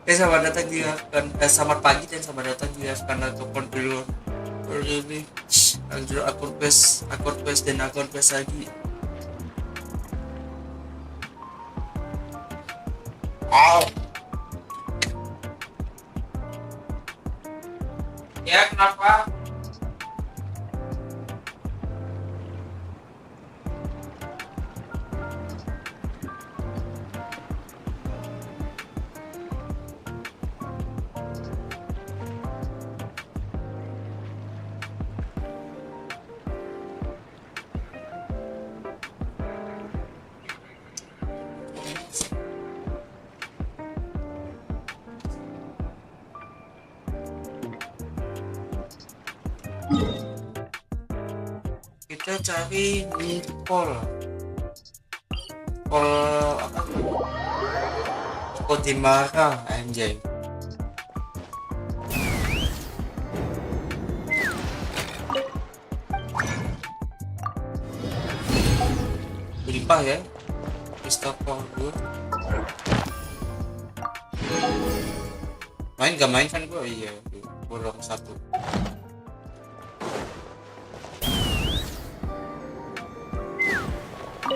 Selamat datang juga kan, selamat pagi dan selamat datang juga karena Klepon Kliwon. Kali ini lanjut akun quest dan akun quest lagi. Oh, ya kenapa? Kita cari Nicole. Nicole apa? Kode marah anjay. Berlimpah ya. Christopher gue. Main gak main kan gue? Iya, bolong satu.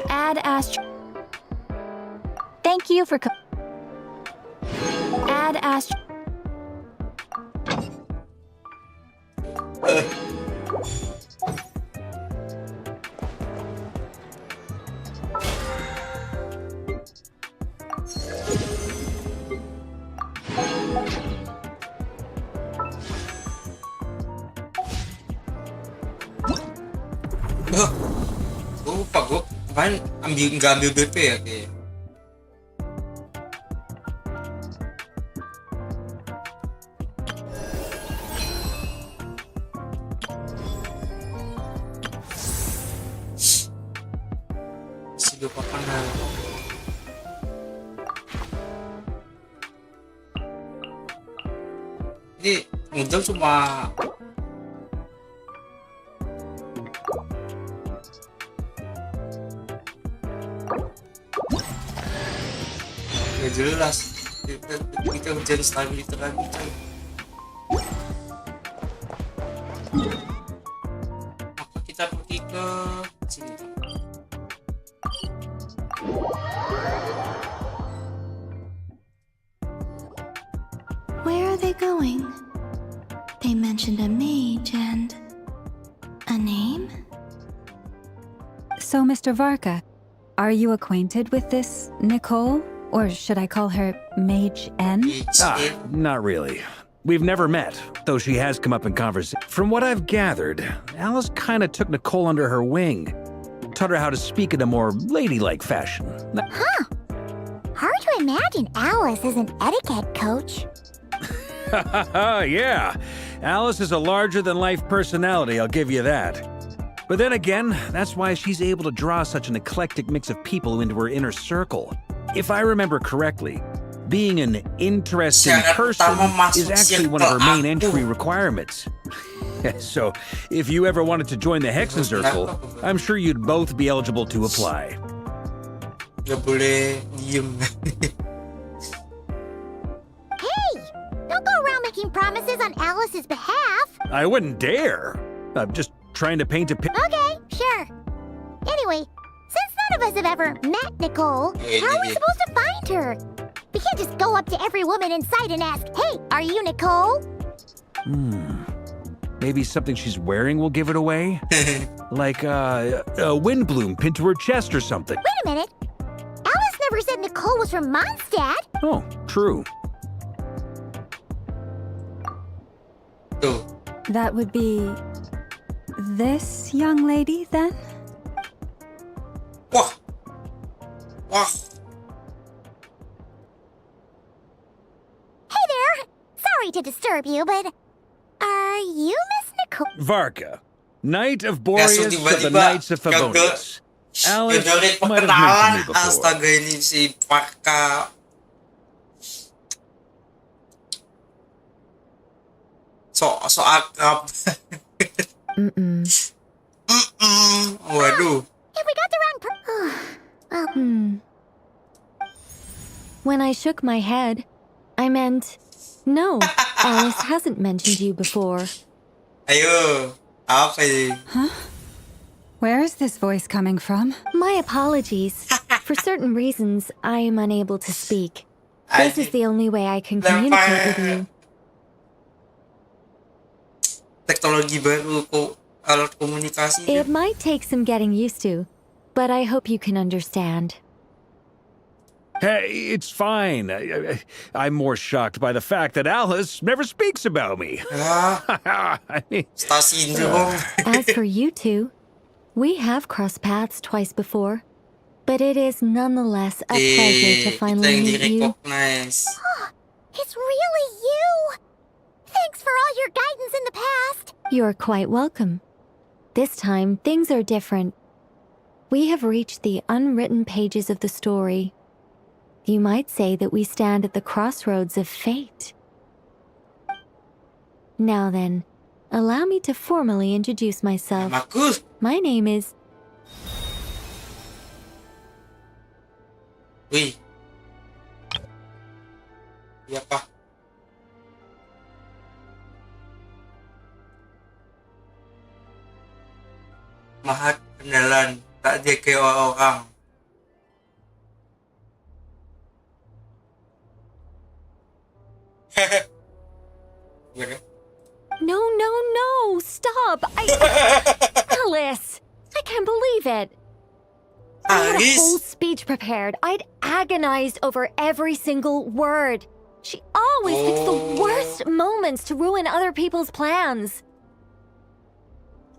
Add Astro. Thank you for add Astro. Gue lupa gue kemarin nggak ambil BP ya kayak. Si gue papan hal. Ini muncul cuma gak jelas. Kita ujian stabilitas lagi coy. Maka kita pergi ke sini. Where are they going? They mentioned a mage and a name. So, Mr. Varka, are you acquainted with this Nicole? Or should I call her Mage N? Not really. We've never met, though she has come up in conversation. From what I've gathered, Alice kind of took Nicole under her wing, taught her how to speak in a more ladylike fashion. Huh. Hard to imagine Alice as an etiquette coach. Yeah, Alice is a larger-than-life personality, I'll give you that. But then again, that's why she's able to draw such an eclectic mix of people into her inner circle. If I remember correctly, being an interesting person is actually one of her main entry requirements. So, if you ever wanted to join the Hexen Circle, I'm sure you'd both be eligible to apply. Gak boleh diem. Hey! Don't go around making promises on Alice's behalf. I wouldn't dare. I'm just trying to paint a picture. Okay, sure. Anyway, since none of us have ever met Nicole, how are we supposed to find her? We can't just go up to every woman in sight and ask, "Hey, are you Nicole?" Maybe something she's wearing will give it away? Like a wind bloom pinned to her chest or something. Wait a minute. Alice never said Nicole was from Mondstadt. Oh, true. Tuh. That would be this young lady, then? Wah. Wah. Hey there. Sorry to disturb you, but are you Miss Nicole? Varka, Knight of Boreas of the tiba-tiba Knights of Favonius. Alice Gagalin might have perkenalan. mentioned me before. Astaga, ini si Parka. So akrab. Waduh. If we got the wrong well, When I shook my head, I meant, no, Alice hasn't mentioned you before. Ayo, apa ini? Where is this voice coming from? My apologies. For certain reasons, I am unable to speak. This is the only way I can communicate with you. Teknologi baru kok alat komunikasi. It might take some getting used to, but I hope you can understand. Hey, it's fine. I'm more shocked by the fact that Alice never speaks about me. I mean, Stasiun dong. As for you two, we have crossed paths twice before, but it is nonetheless a pleasure to finally yang meet you. di-recognize. It's really you! Thanks for all your guidance in the past! You're quite welcome. This time, things are different. We have reached the unwritten pages of the story. You might say that we stand at the crossroads of fate. Now then, allow me to formally introduce myself. Namaku. My name is... Wih. Iya pak. Mahat pendalan, tak dia kayak orang. Gimana? No, stop! Alice! I can't believe it! I had a Alice? whole speech prepared. I'd agonized over every single word. She always picks the worst moments to ruin other people's plans.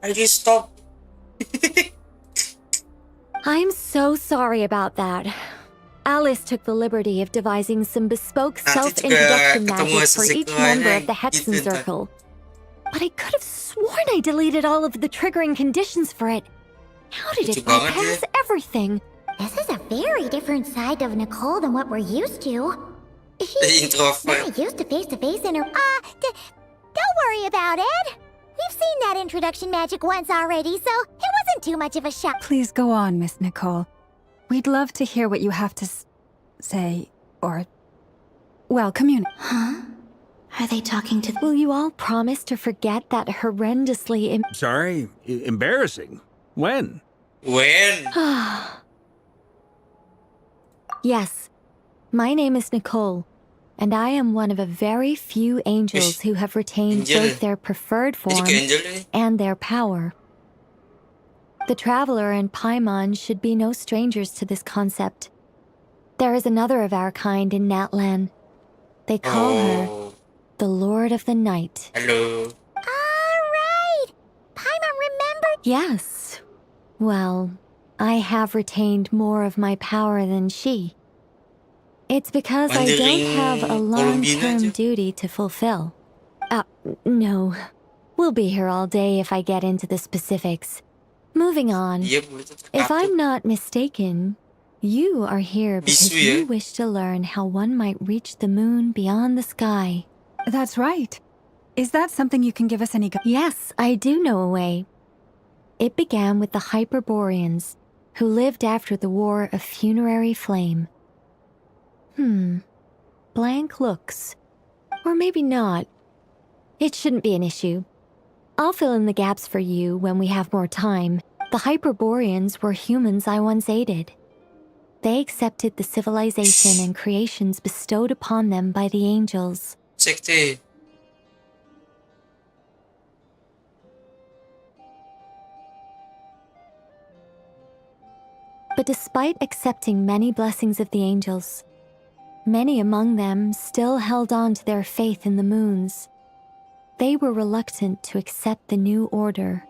Alice, stop. I'm so sorry about that. Alice took the liberty of devising some bespoke Nanti self-introduction juga ketemu magic for each sesuatu member yang of the Hexen gitu, ntar. Circle. But I could have sworn I deleted all of the triggering conditions for it. How did Lucu it banget bypass ya. everything? This is a very different side of Nicole than what we're used to. She's Introvert. not used to face-to-face don't worry about it. We've seen that introduction magic once already, so it wasn't too much of a shock. Please go on, Miss Nicole. We'd love to hear what you have to say, or... well, communicate. Huh? Are they talking to... Will you all promise to forget that horrendously sorry, embarrassing. When? When? Yes, my name is Nicole, and I am one of a very few angels who have retained Angel. both their preferred Ini form juga Angel nih. and their power. The Traveler and Paimon should be no strangers to this concept. There is another of our kind in Natlan. They call her Oh, the Lord of the Night. halo. Alright! Paimon remembered. Yes. Well, I have retained more of my power than she. It's because I don't have a long-term aja. duty to fulfill. No. We'll be here all day if I get into the specifics. Moving on. Iya, boleh tuh If terkatup. I'm not mistaken, you are here because Bisu ya? you wish to learn how one might reach the moon beyond the sky. That's right. Is that something you can give us any Yes, I do know a way. It began with the Hyperboreans, who lived after the War of Funerary Flame. Blank looks. Or maybe not. It shouldn't be an issue. I'll fill in the gaps for you when we have more time. The Hyperboreans were humans I once aided. They accepted the civilization and creations bestowed upon them by the angels. Sekte. But despite accepting many blessings of the angels, many among them still held on to their faith in the moons. They were reluctant to accept the new order.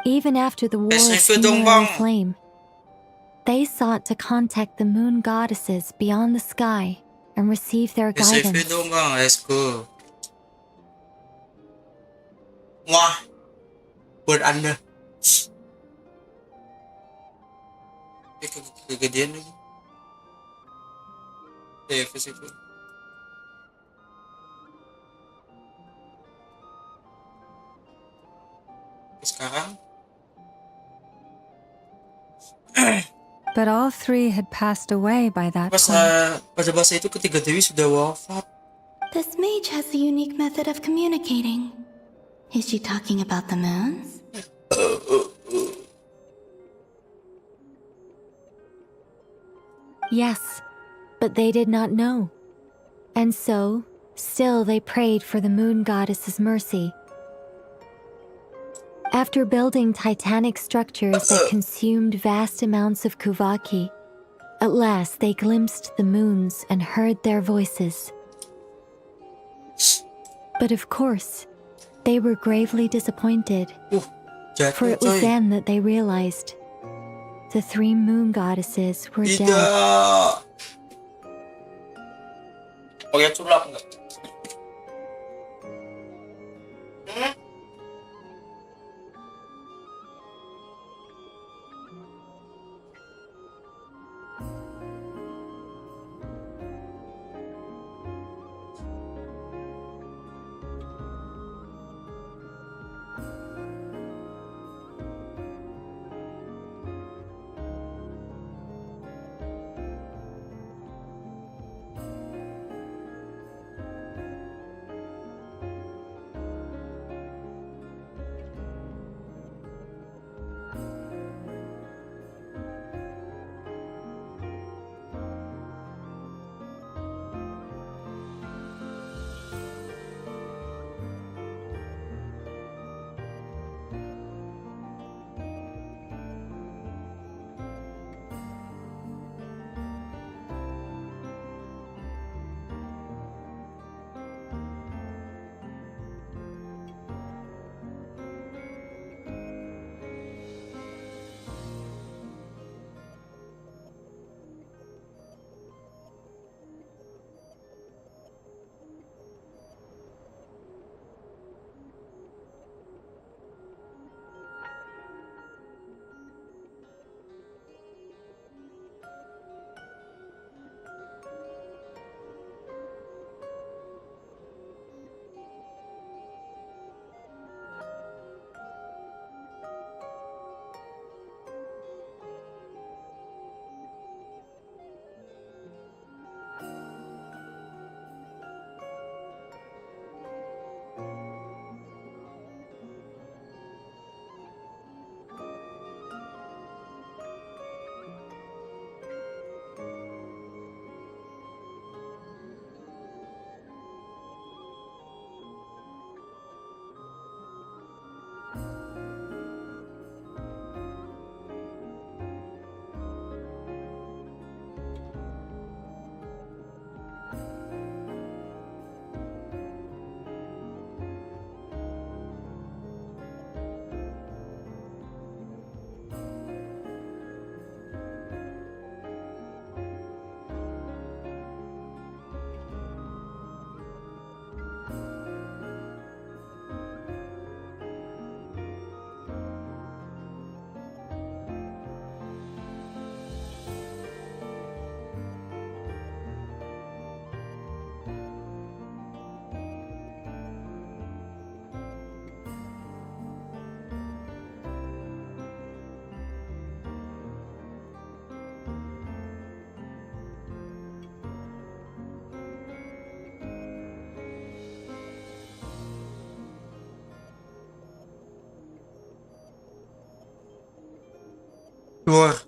Even after the War of review dong, Funerary Bang. Flame, they sought to contact the moon goddesses beyond the sky and receive their SCV guidance. dong bang, let's go. Wah, buat anda. Kegedean lagi. Davis itu. Sekarang But all three had passed away by that pas point. pada masa itu ketiga dewi sudah wafat. This mage has a unique method of communicating. Is she talking about the moons? Yes, but they did not know. And so, still they prayed for the moon goddess's mercy. After building titanic structures that consumed vast amounts of kuvaki, at last they glimpsed the moons and heard their voices. But of course, they were gravely disappointed, for it was then that they realized the three moon goddesses were dead. Tidak. Pakai sulap nggak? Keluar.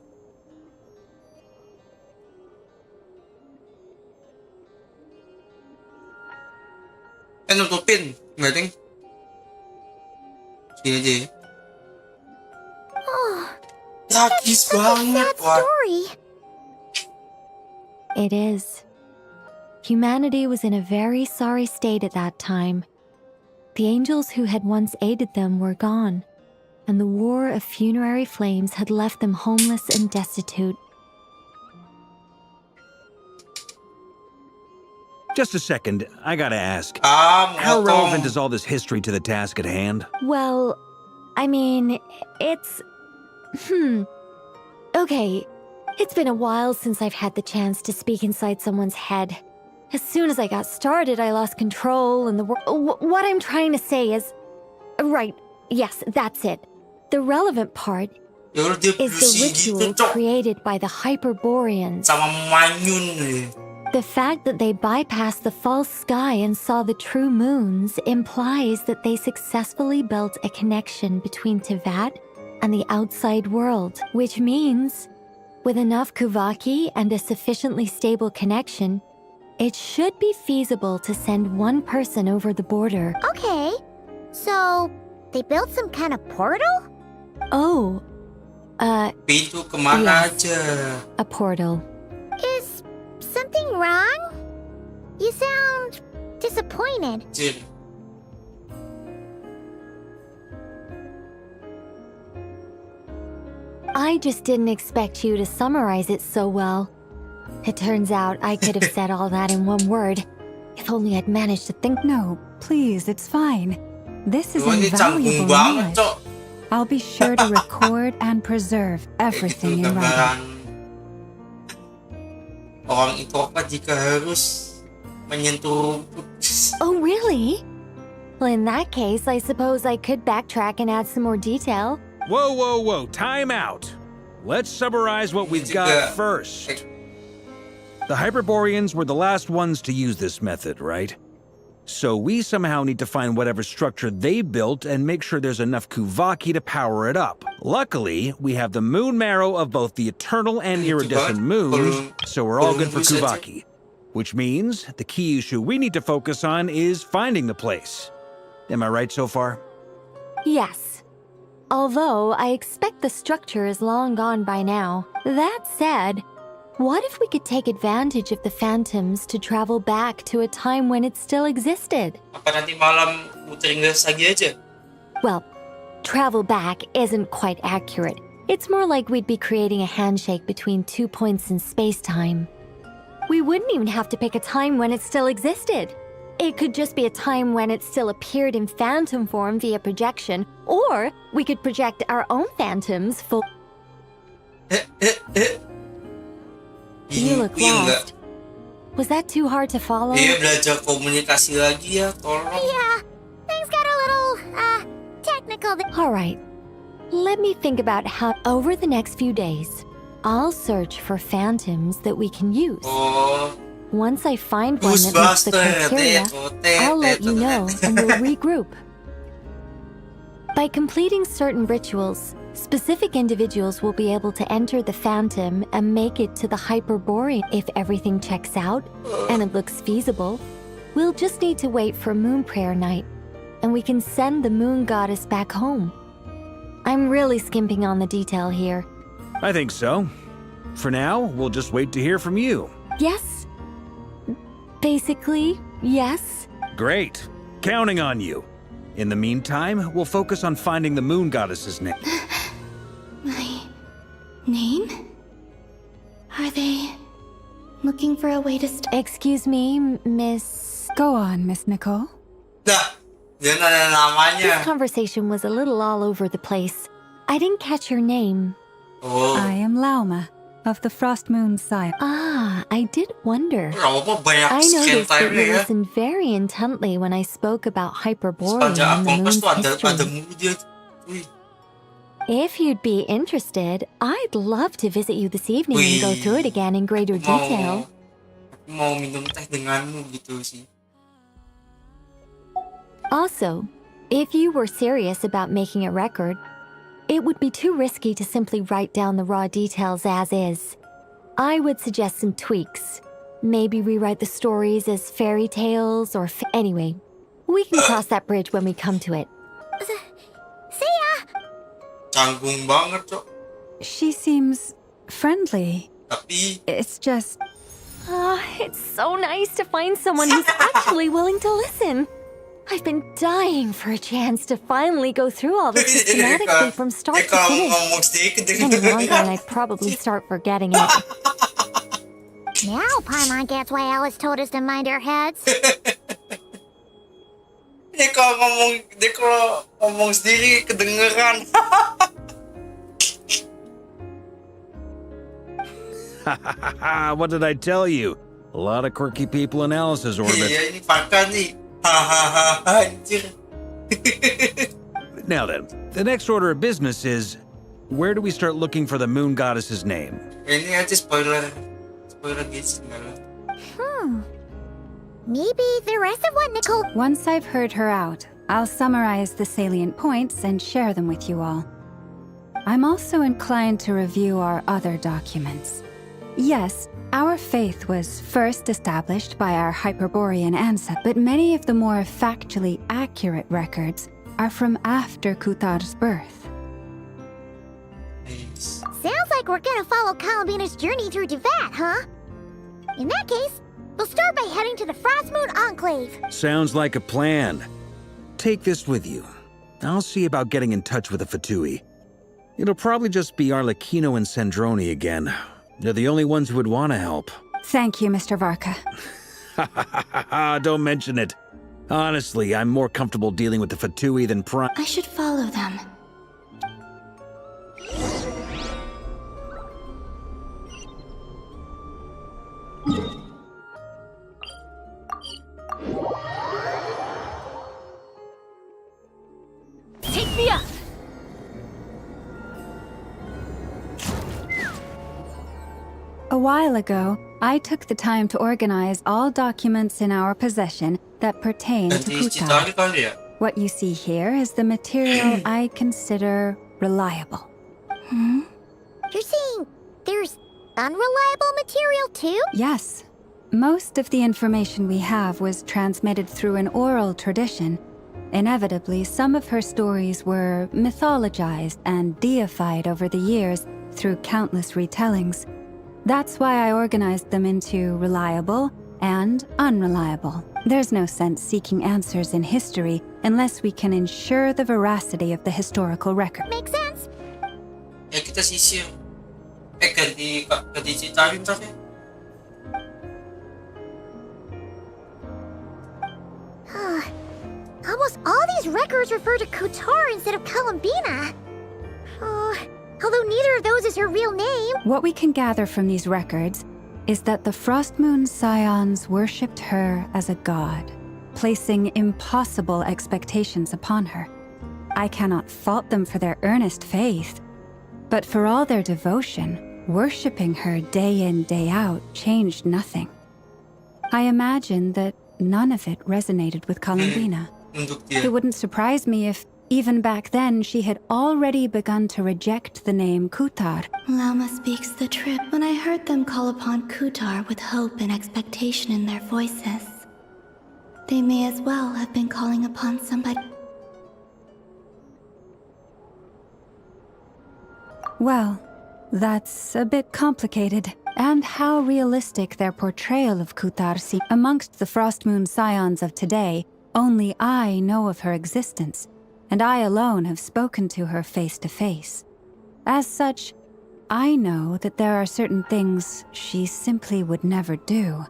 Nutupin. Nggak, Ting? Sini aja ya. Tragis banget. Sad Wah. story. It is. Humanity was in a very sorry state at that time. The angels who had once aided them were gone, and the war of funerary flames had left them homeless and destitute. Just a second, I gotta ask. How relevant is all this history to the task at hand? Well, I mean, it's... Okay, It's been a while since I've had the chance to speak inside someone's head. As soon as I got started, I lost control and what I'm trying to say is... Right, yes, that's it. The relevant part Ya udah dia is the bersih gitu, ritual Cok. created by the Hyperboreans. Sama manyun nih. The fact that they bypassed the false sky and saw the true moons implies that they successfully built a connection between Tevat and the outside world, which means, with enough Kuvaki and a sufficiently stable connection, it should be feasible to send one person over the border. Okay, so they built some kind of portal? Oh, Pintu kemana Yes. aja? a portal. Is something wrong? You sound disappointed. Cil. I just didn't expect you to summarize it so well. It turns out I could have said all that in one word, if only I'd managed to think. No, please, it's fine. This is Wah, ini canggung invaluable banget, knowledge. Cok. I'll be sure to record and preserve everything Itu in writing. gambaran orang itu apa jika harus menyentuh rumput. Oh, really? Well, in that case, I suppose I could backtrack and add some more detail. Whoa, whoa, whoa, time out. Let's summarize what we've got first. The Hyperboreans were the last ones to use this method, right? So we somehow need to find whatever structure they built and make sure there's enough Kuvaki to power it up. Luckily, we have the moon marrow of both the eternal and iridescent moons, so we're all good for Kuvaki. Which means the key issue we need to focus on is finding the place. Am I right so far? Yes. Although I expect the structure is long gone by now. That said, what if we could take advantage of the phantoms to travel back to a time when it still existed? Apa nanti malam muterin gas lagi aja? Well, travel back isn't quite accurate. It's more like we'd be creating a handshake between 2 points in space-time. We wouldn't even have to pick a time when it still existed. It could just be a time when it still appeared in phantom form via projection, or we could project our own phantoms full. You look Iya enggak? lost. Was that too hard to follow? Iya belajar komunikasi lagi ya, tolong. Yeah, things got a little, technical. All right. Let me think about how, over the next few days, I'll search for phantoms that we can use. Oh, Once I find one that meets the criteria, I'll let you know and we'll regroup. By completing certain rituals, specific individuals will be able to enter the phantom and make it to the Hyperborean. If everything checks out and it looks feasible, we'll just need to wait for Moon Prayer Night, and we can send the Moon Goddess back home. I'm really skimping on the detail here. I think so. For now, we'll just wait to hear from you. Yes? Basically, yes. Great. Counting on you. In the meantime, we'll focus on finding the moon goddess's name. My name? Are they looking for a way to Excuse me, Miss... Go on, Miss Nicole. Nah, dia nanya namanya. This conversation was a little all over the place. I didn't catch your name. Oh, I am Lauma, of the Frost Moon side. Ah, I did wonder. kenapa banyak I screen noticed that time you ya? listened very intently when I spoke about Hyperborean Sepanjang and the akun moon's tuh ada history. mulu dia. Wih, If you'd be interested, I'd love to visit you this evening and go Wih. through it again in greater detail. Aku mau minum teh denganmu gitu sih. Also, if you were serious about making a record, it would be too risky to simply write down the raw details as is. I would suggest some tweaks. Maybe rewrite the stories as fairy tales or... Anyway, we can cross that bridge when we come to it. See ya! Canggung banget, Cok. She seems friendly. Tapi It's just... Ah, it's so nice to find someone who's actually willing to listen. I've been dying for a chance to finally go through all this systematically from start dia to kalau finish. ngomong sedikit Any longer and dengeran. I'd probably start forgetting it. Now Paimon gets why Alice told us to mind our heads. Dia kalau ngomong sendiri kedengeran. What did I tell you? A lot of quirky people in Alice's orbit. Iya, ini Paka nih. Hahaha, anjir. Now then, the next order of business is, where do we start looking for the moon goddess's name? Ini aja spoiler. Spoiler Genshin. Maybe the rest of what Nicole... Once I've heard her out, I'll summarize the salient points and share them with you all. I'm also inclined to review our other documents. Yes, our faith was first established by our Hyperborean ancestors, but many of the more factually accurate records are from after Kutar's birth. Nice. Sounds like we're gonna follow Columbina's journey through Devat, huh? In that case, we'll start by heading to the Frost Moon Enclave. Sounds like a plan. Take this with you. I'll see about getting in touch with the Fatui. It'll probably just be Arlecchino and Sandroni again. They're the only ones who would want to help. Thank you, Mr. Varka. Don't mention it. Honestly, I'm more comfortable dealing with the Fatui than Prime. I should follow them. Take me up! A while ago, I took the time to organize all documents in our possession that pertain to Ganti Kutar. Citali kali ya? What you see here is the material I consider reliable. Hmm? You're saying there's unreliable material too? Yes. Most of the information we have was transmitted through an oral tradition. Inevitably, some of her stories were mythologized and deified over the years through countless retellings. That's why I organized them into reliable and unreliable. There's no sense seeking answers in history unless we can ensure the veracity of the historical record. Makes sense. Ya kita sisir. Ganti Citali ntar ya. Almost all these records refer to Kutar instead of Columbina. Although neither of those is her real name. What we can gather from these records is that the Frost Moon Scions worshipped her as a god, placing impossible expectations upon her. I cannot fault them for their earnest faith, but for all their devotion, worshipping her day in, day out changed nothing. I imagine that none of it resonated with Columbina. Untuk dia. It wouldn't surprise me if, even back then, she had already begun to reject the name Kutar. Lama speaks the truth. When I heard them call upon Kutar with hope and expectation in their voices, they may as well have been calling upon somebody. Well, that's a bit complicated. And how realistic their portrayal of Kutar seems. Amongst the Frost Moon Scions of today, only I know of her existence, and I alone have spoken to her face to face. As such, I know that there are certain things she simply would never do.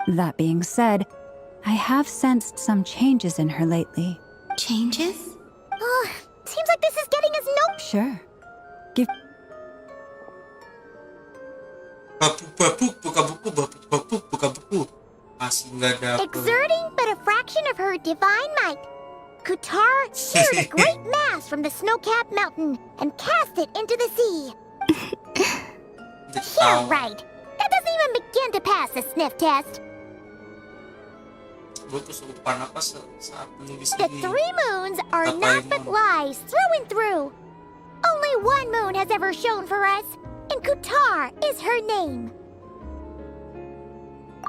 That being said, I have sensed some changes in her lately. Changes? Seems like this is getting us no... Sure. Bapuk, buka buku, bapuk, buka buku. Masih nggak dapet. Exerting but a fraction of her divine might, Kutar sheared a great mass from the snow-capped mountain and cast it into the sea. Yeah, right. That doesn't even begin to pass the sniff test. Gue kesurupan apa saat menulis The ini. 3 moons are not but lies through and through. Only one moon has ever shone for us, and Kutar is her name.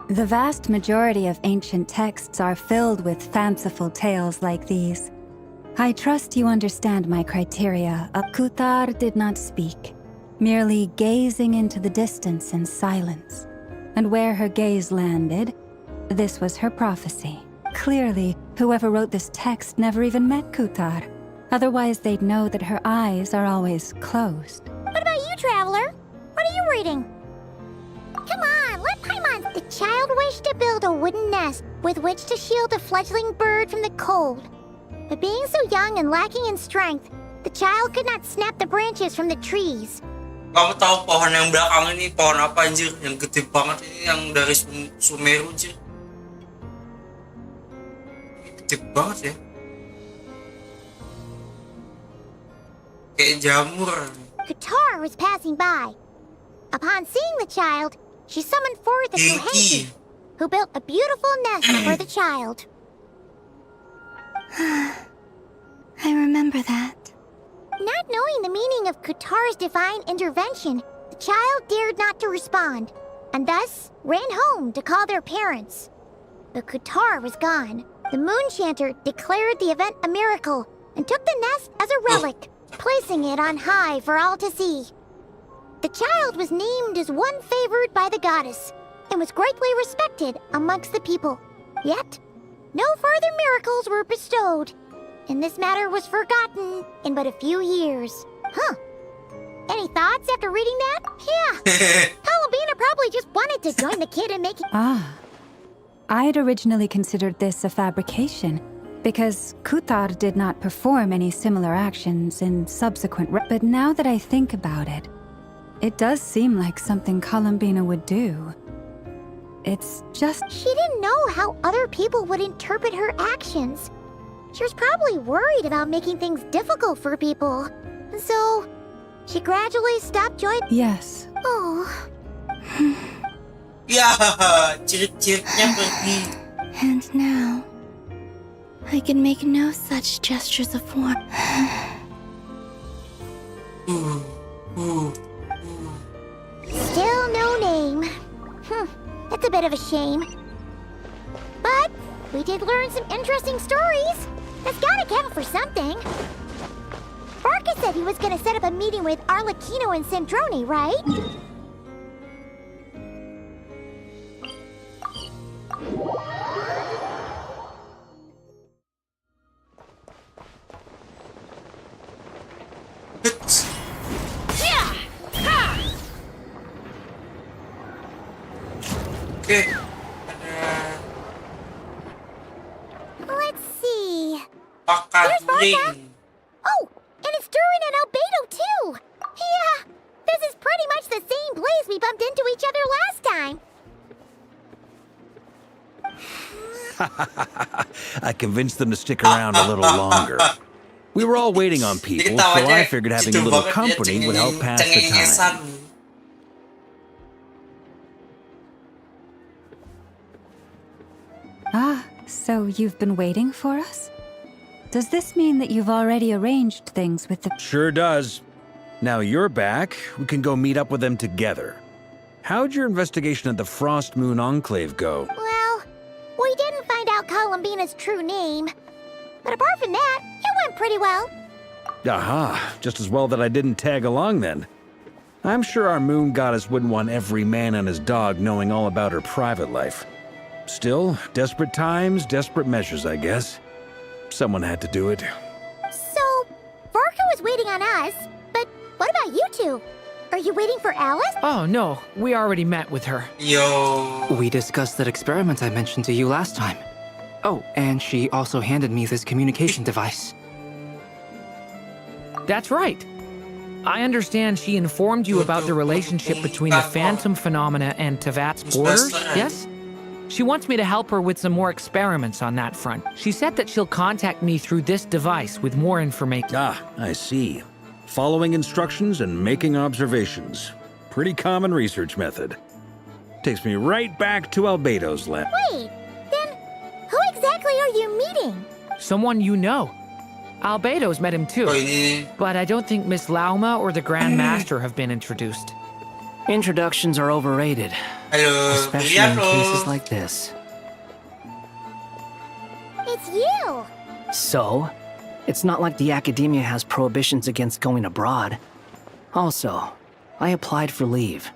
The vast majority of ancient texts are filled with fanciful tales like these. I trust you understand my criteria. Kutar did not speak, merely gazing into the distance in silence. And where her gaze landed, this was her prophecy. Clearly, whoever wrote this text never even met Kutar. Otherwise, they'd know that her eyes are always closed. What about you, traveler? What are you reading? Come on, let Paimon. The child wished to build a wooden nest with which to shield a fledgling bird from the cold. But being so young and lacking in strength, the child could not snap the branches from the trees. Kamu tahu pohon yang belakang ini pohon apa anjir? Yang gede banget ini yang dari Sumeru anjir. Ini gede banget ya. Kayak jamur. Qatar was passing by. Upon seeing the child, she summoned forth a few Hepi. who built a beautiful nest for the child. I remember that. Not knowing the meaning of Qatar's divine intervention, the child dared not to respond, and thus ran home to call their parents. But Qatar was gone. The moon chanter declared the event a miracle and took the nest as a relic, placing it on high for all to see. The child was named as one favored by the goddess and was greatly respected amongst the people. Yet, no further miracles were bestowed, and this matter was forgotten in but a few years. Huh. Any thoughts after reading that? Yeah. Columbina probably just wanted to join the kid in making... Ah. I'd originally considered this a fabrication, because Kutar did not perform any similar actions in subsequent... But now that I think about it, it does seem like something Columbina would do. It's just... She didn't know how other people would interpret her actions. She was probably worried about making things difficult for people. So, she gradually stopped joining... Yes. Oh. Ya, cirit-ciritnya pergi. And now, I can make no such gestures of warmth. Still no name. That's a bit of a shame. But we did learn some interesting stories. That's gotta count for something. Barca said he was gonna set up a meeting with Arlecchino and Sandrone, right? Oke. Let's see. Pakan There's Barca. ring. Oh, and it's Durin and Albedo too. Yeah, this is pretty much the same place we bumped into each other last time. I convinced them to stick around a little longer. We were all waiting on people, so I figured having a little company would help pass the time. Ah, so you've been waiting for us? Does this mean that you've already arranged things with the... Sure does. Now you're back, we can go meet up with them together. How'd your investigation at the Frost Moon Enclave go? Well, we didn't find out Columbina's true name. But apart from that, it went pretty well. Aha, just as well that I didn't tag along then. I'm sure our moon goddess wouldn't want every man and his dog knowing all about her private life. Still, desperate times, desperate measures, I guess. Someone had to do it. So, Varka was waiting on us, but what about you two? Are you waiting for Alice? Oh, no. We already met with her. Yo. We discussed that experiment I mentioned to you last time. Oh, and she also handed me this communication device. That's right. I understand she informed you about the relationship between the phantom phenomena and Tevat's borders, yes? She wants me to help her with some more experiments on that front. She said that she'll contact me through this device with more information. Ah, I see. Following instructions and making observations. Pretty common research method. Takes me right back to Albedo's lab. Wait, then who exactly are you meeting? Someone you know. Albedo's met him Oh, too. ini But I don't think Miss Lauma or the Grand Master have been introduced. Introductions are overrated, halo, especially in lihat cases loh. like this. It's you. So, it's not like the academia has prohibitions against going abroad. Also, I applied for leave.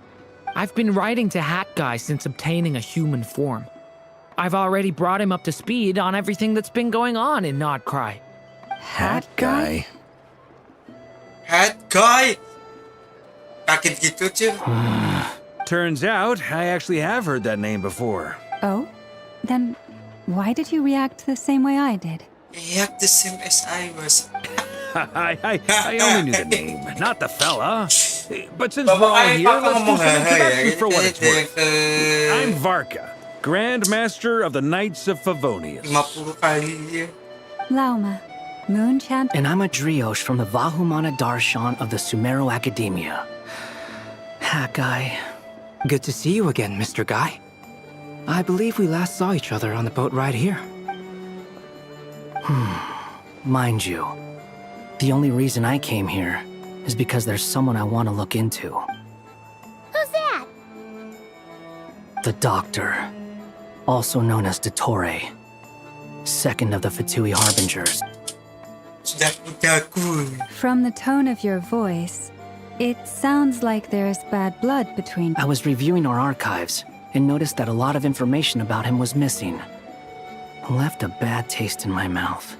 I've been writing to Hat Guy since obtaining a human form. I've already brought him up to speed on everything that's been going on in Nodcry. Hat guy? Hat guy. Kaget gitu cuy. Turns out, I actually have heard that name before. Oh? Then why did you react the same way I did? React the same as I was. I only knew the name, not the fella. But since we're all here, Bapak let's do ngomong some haha ya. introduction for what it's Ini worth. I'm Varka, Grand Master of the Knights of Favonius. 50 kali ya. Lauma, Moon Champ. And I'm a Driosh from the Vahumana Darshan of the Sumero Academia. Hat guy. Good to see you again, Mr. Guy. I believe we last saw each other on the boat ride here. Mind you, the only reason I came here is because there's someone I want to look into. Who's that? The Doctor, also known as Dottore, second of the Fatui Harbingers. Sudah kudaku. From the tone of your voice, it sounds like there's bad blood between. I was reviewing our archives and noticed that a lot of information about him was missing. Left a bad taste in my mouth.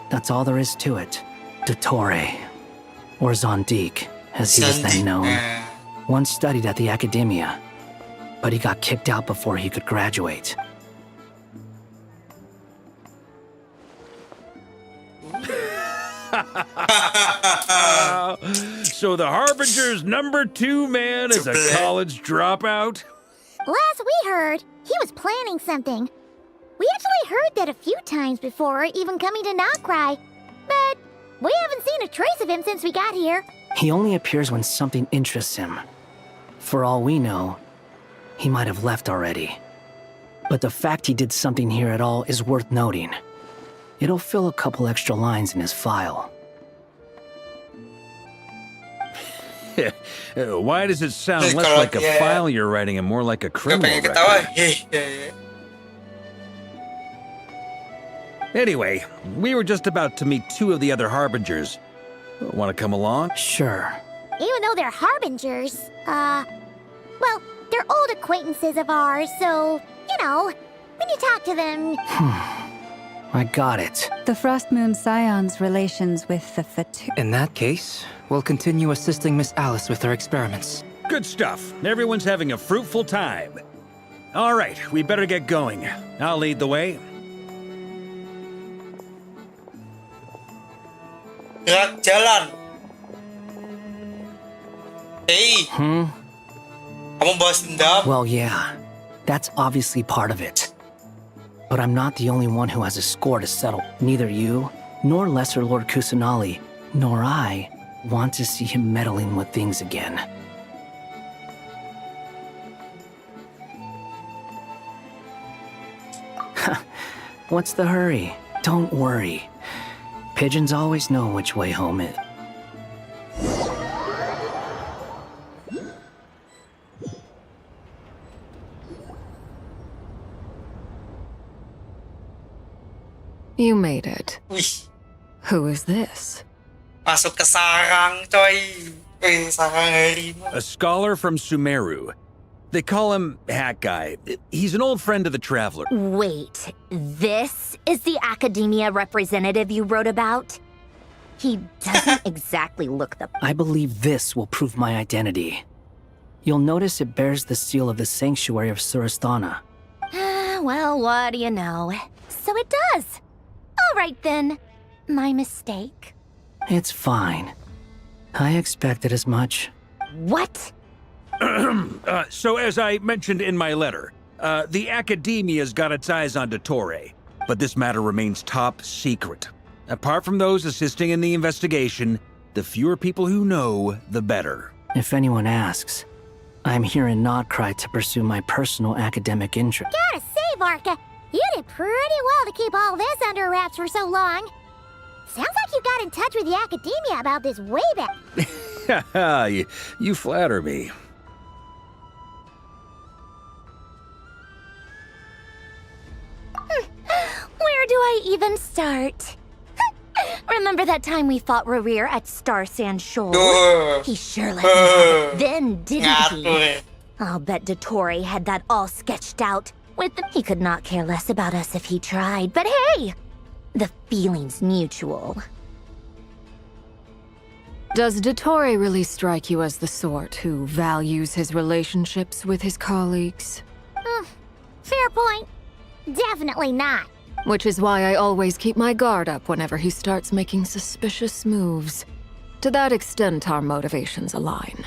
That's all there is to it. Dottore, or Zondique, as he was then known, once studied at the Academia, but he got kicked out before he could graduate. So the Harbinger's #2 man is a college dropout? Last we heard, he was planning something. We actually heard that a few times before, even coming to Nokrai. But we haven't seen a trace of him since we got here. He only appears when something interests him. For all we know, he might have left already. But the fact he did something here at all is worth noting. It'll fill a couple extra lines in his file. Why does it sound less like a file you're writing and more like a Gak criminal pengen ketawa. record? Anyway, we were just about to meet 2 of the other Harbingers. Want to come along? Sure. Even though they're harbingers, well, they're old acquaintances of ours, so, you know, when you talk to them, I got it. The Frost Moon Scion's relations with the Fatui. In that case, we'll continue assisting Miss Alice with her experiments. Good stuff. Everyone's having a fruitful time. All right, we better get going. I'll lead the way. Gerak jalan. Hey, kamu balas dendam? Well, yeah, that's obviously part of it. But I'm not the only one who has a score to settle. Neither you, nor Lesser Lord Kusanali, nor I want to see him meddling with things again. What's the hurry? Don't worry. Pigeons always know which way home is. You made it. Wih, Who is this? masuk ke sarang, coy. Wih, sarang harimau. A scholar from Sumeru. They call him Hat Guy. He's an old friend of the Traveler. Wait, this is the academia representative you wrote about? He doesn't exactly look the... I believe this will prove my identity. You'll notice it bears the seal of the Sanctuary of Surasthana. Well, what do you know? So it does. All right then. My mistake. It's fine. I expected as much. What? So as I mentioned in my letter, the Academia's got its eyes on Dottore, but this matter remains top secret. Apart from those assisting in the investigation, the fewer people who know, the better. If anyone asks, I'm here in Nokrai to pursue my personal academic interest. gotta say, Varka, you did pretty well to keep all this under wraps for so long. Sounds like you got in touch with the academia about this way back. you flatter me. Where do I even start? Remember that time we fought Rerir at Star Sand Shoal? Duh. He sure let me have it then, didn't Ngatur he? ya. I'll bet Dottore had that all sketched out. He could not care less about us if he tried, but hey! The feeling's mutual. Does Dottore really strike you as the sort who values his relationships with his colleagues? Fair point. Definitely not. Which is why I always keep my guard up whenever he starts making suspicious moves. To that extent, our motivations align.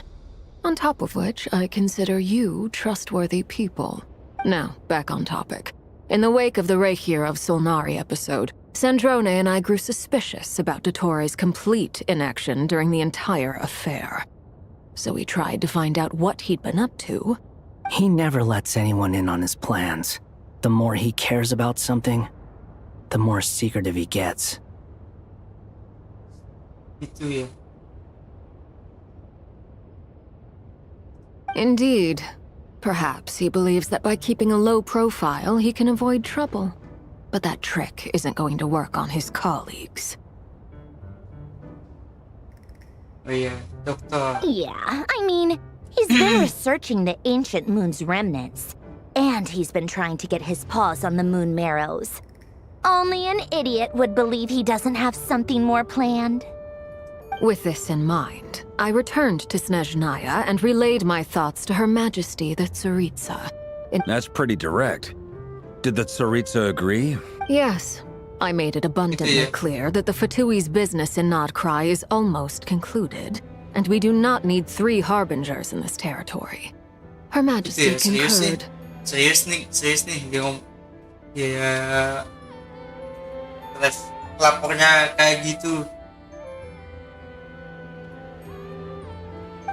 On top of which, I consider you trustworthy people. Now, back on topic. In the wake of the Reikir of Solnari episode, Sandrone and I grew suspicious about Dottore's complete inaction during the entire affair. So we tried to find out what he'd been up to. He never lets anyone in on his plans. The more he cares about something, the more secretive he gets. Itu ya. Indeed. Perhaps he believes that by keeping a low profile, he can avoid trouble. But that trick isn't going to work on his colleagues. Oh yeah, Dokter. Yeah, I mean, he's been researching the ancient moon's remnants. And he's been trying to get his paws on the moon marrows. Only an idiot would believe he doesn't have something more planned. With this in mind, I returned to Snezhnaya and relayed my thoughts to Her Majesty the Tsaritsa. That's pretty direct. Did the Tsaritsa agree? Yes, I made it abundantly clear that the Fatui's business in Nodcry is almost concluded, and we do not need 3 harbingers in this territory. Her Majesty concurred. Serius nih, dia lapornya kayak gitu.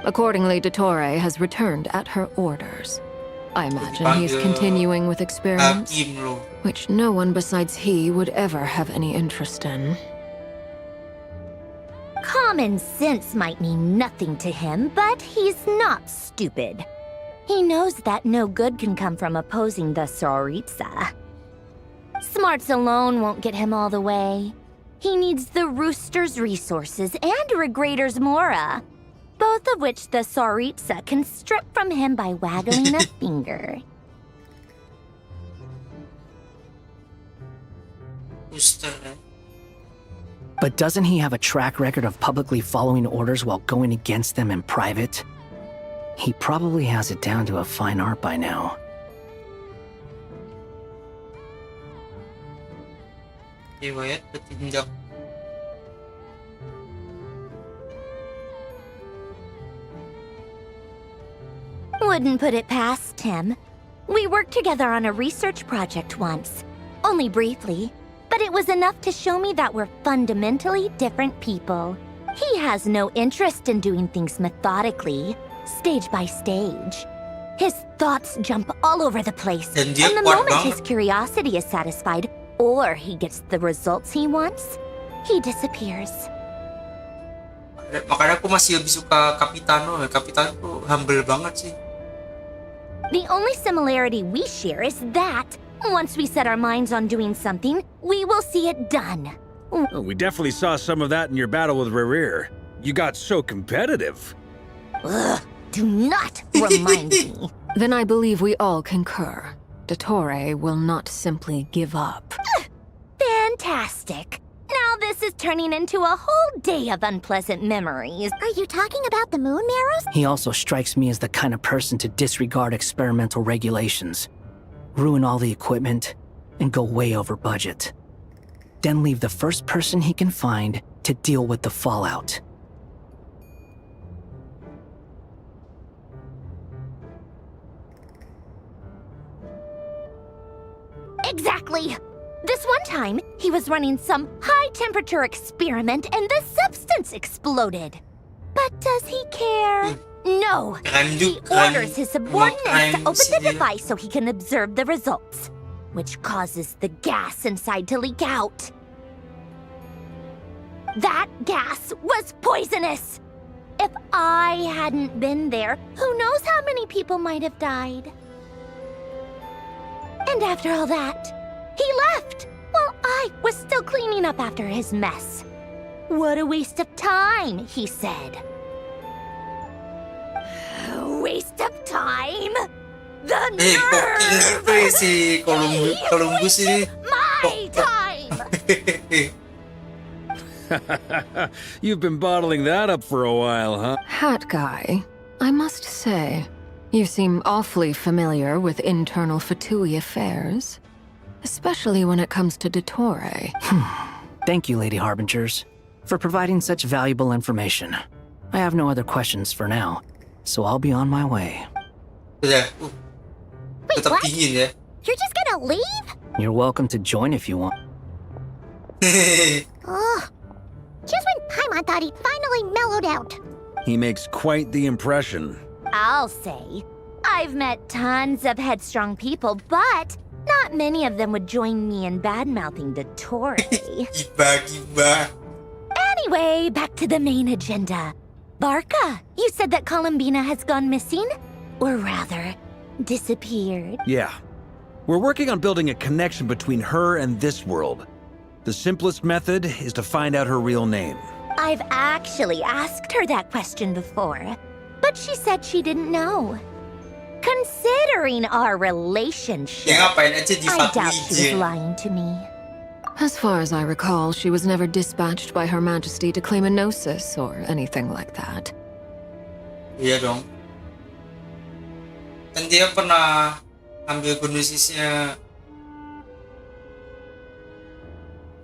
Accordingly, Dottore has returned at her orders. I imagine he's continuing with experiments, which no one besides he would ever have any interest in. Common sense might mean nothing to him, but he's not stupid. He knows that no good can come from opposing the Tsaritsa. Smarts alone won't get him all the way. He needs the Rooster's resources and Regrator's Mora, both of which the Tsaritsa can strip from him by waggling a finger. But doesn't he have a track record of publicly following orders while going against them in private? He probably has it down to a fine art by now. Riwayat petinjak. Wouldn't put it past him. We worked together on a research project once. Only briefly, but it was enough to show me that we're fundamentally different people. He has no interest in doing things methodically, stage by stage. His thoughts jump all over the place, and the moment his curiosity is satisfied, or he gets the results he wants, he disappears. Makanya aku masih lebih suka Capitano. Capitano tuh humble banget sih. The only similarity we share is that once we set our minds on doing something, we will see it done. Oh, we definitely saw some of that in your battle with Rerir. You got so competitive. Ugh, do not remind me. Then I believe we all concur. Dottore will not simply give up. Fantastic. Now this is turning into a whole day of unpleasant memories. Are you talking about the moon marrows? He also strikes me as the kind of person to disregard experimental regulations, ruin all the equipment, and go way over budget. Then leave the first person he can find to deal with the fallout. Exactly. This one time, he was running some high-temperature experiment and the substance exploded. But does he care? No. He orders his subordinates to open the device so he can observe the results, which causes the gas inside to leak out. That gas was poisonous. If I hadn't been there, who knows how many people might have died. And after all that, he left while I was still cleaning up after his mess. What a waste of time, he said. Waste of time? The nerve! Si Columbus ini. My time! You've been bottling that up for a while, huh? Hat guy, I must say, you seem awfully familiar with internal Fatui affairs. Especially when it comes to Dottore. Thank you, Lady Harbingers. for providing such valuable information. I have no other questions for now, so I'll be on my way. Udah. Wait, Tetap what? dingin ya. You're just gonna leave? You're welcome to join if you want. Ugh. Just when Paimon thought he'd finally mellowed out. He makes quite the impression. I'll say. I've met tons of headstrong people, but not many of them would join me in bad-mouthing Dottore. Giba. Anyway, back to the main agenda. Barca, you said that Columbina has gone missing? Or rather, disappeared. Yeah. We're working on building a connection between her and this world. The simplest method is to find out her real name. I've actually asked her that question before, but she said she didn't know. Considering our relationship, Ya ngapain aja I doubt dipatuhi she was Jin. lying to me. As far as I recall, she was never dispatched by Her Majesty to claim a gnosis or anything like that. Iya dong. Kan dia pernah ambil gunusisnya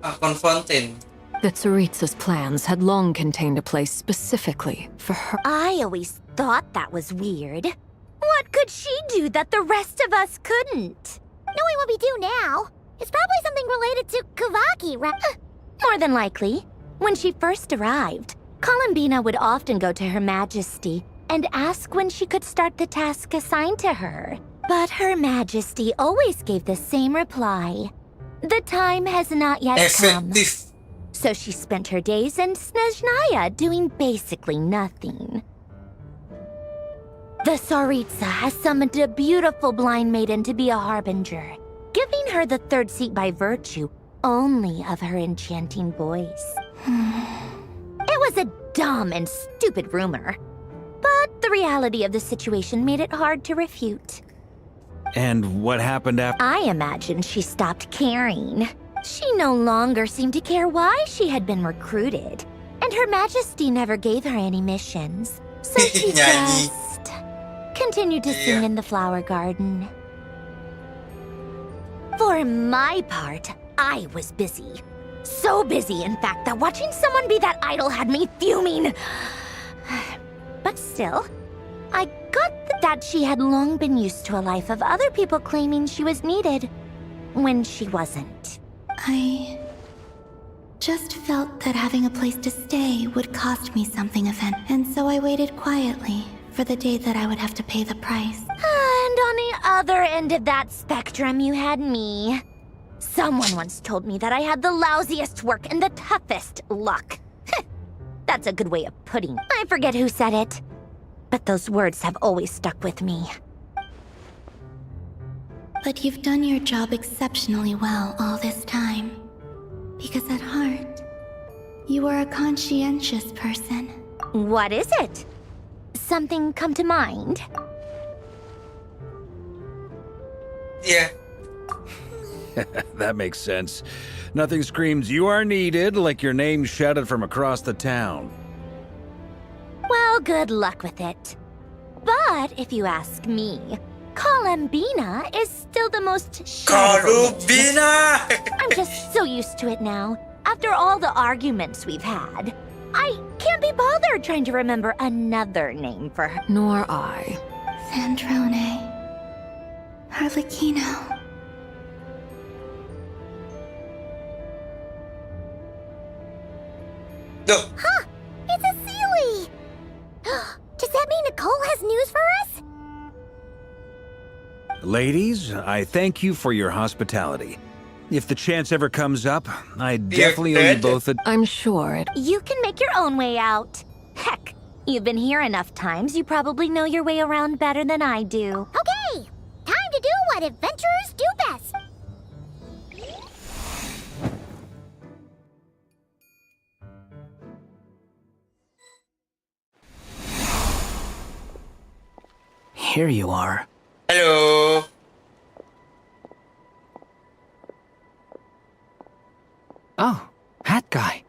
Konfontaine. The Tsaritsa's plans had long contained a place specifically for her. I always thought that was weird. What could she do that the rest of us couldn't? Knowing what we do now, it's probably something related to Kavaki, right? More than likely. When she first arrived, Columbina would often go to Her Majesty and ask when she could start the task assigned to her. But Her Majesty always gave the same reply. The time has not yet come. Efektif. So she spent her days in Snezhnaya doing basically nothing. The Tsaritsa has summoned a beautiful blind maiden to be a harbinger, giving her the third seat by virtue only of her enchanting voice. It was a dumb and stupid rumor, but the reality of the situation made it hard to refute. And what happened after? I imagine she stopped caring. She no longer seemed to care why she had been recruited, and Her Majesty never gave her any missions. So she Nyanyi. just continued to sing in the flower garden. For my part, I was busy. So busy, in fact, that watching someone be that idol had me fuming. But still, I got that she had long been used to a life of other people claiming she was needed when she wasn't. I just felt that having a place to stay would cost me something event, and so I waited quietly for the day that I would have to pay the price. And on the other end of that spectrum, you had me. Someone once told me that I had the lousiest work and the toughest luck. That's a good way of putting it. I forget who said it, but those words have always stuck with me. But you've done your job exceptionally well all this time. Because at heart, you are a conscientious person. What is it? Something come to mind? Yeah. That makes sense. Nothing screams you are needed like your name shouted from across the town. Well, good luck with it. But if you ask me, Columbina is still the most shoutable name. Columbina. I'm just so used to it now. After all the arguments we've had, I can't be bothered trying to remember another name for her. Nor I. Sandrone. Harlequino. Duh. Huh! It's a Sealy! Does that mean Nicole has news for us? Ladies, I thank you for your hospitality. If the chance ever comes up, I definitely owe you both a... I'm sure it. You can make your own way out. Heck, you've been here enough times, you probably know your way around better than I do. Okay! Time to do what adventurers do best! Here you are. Halo. Oh, hat guy.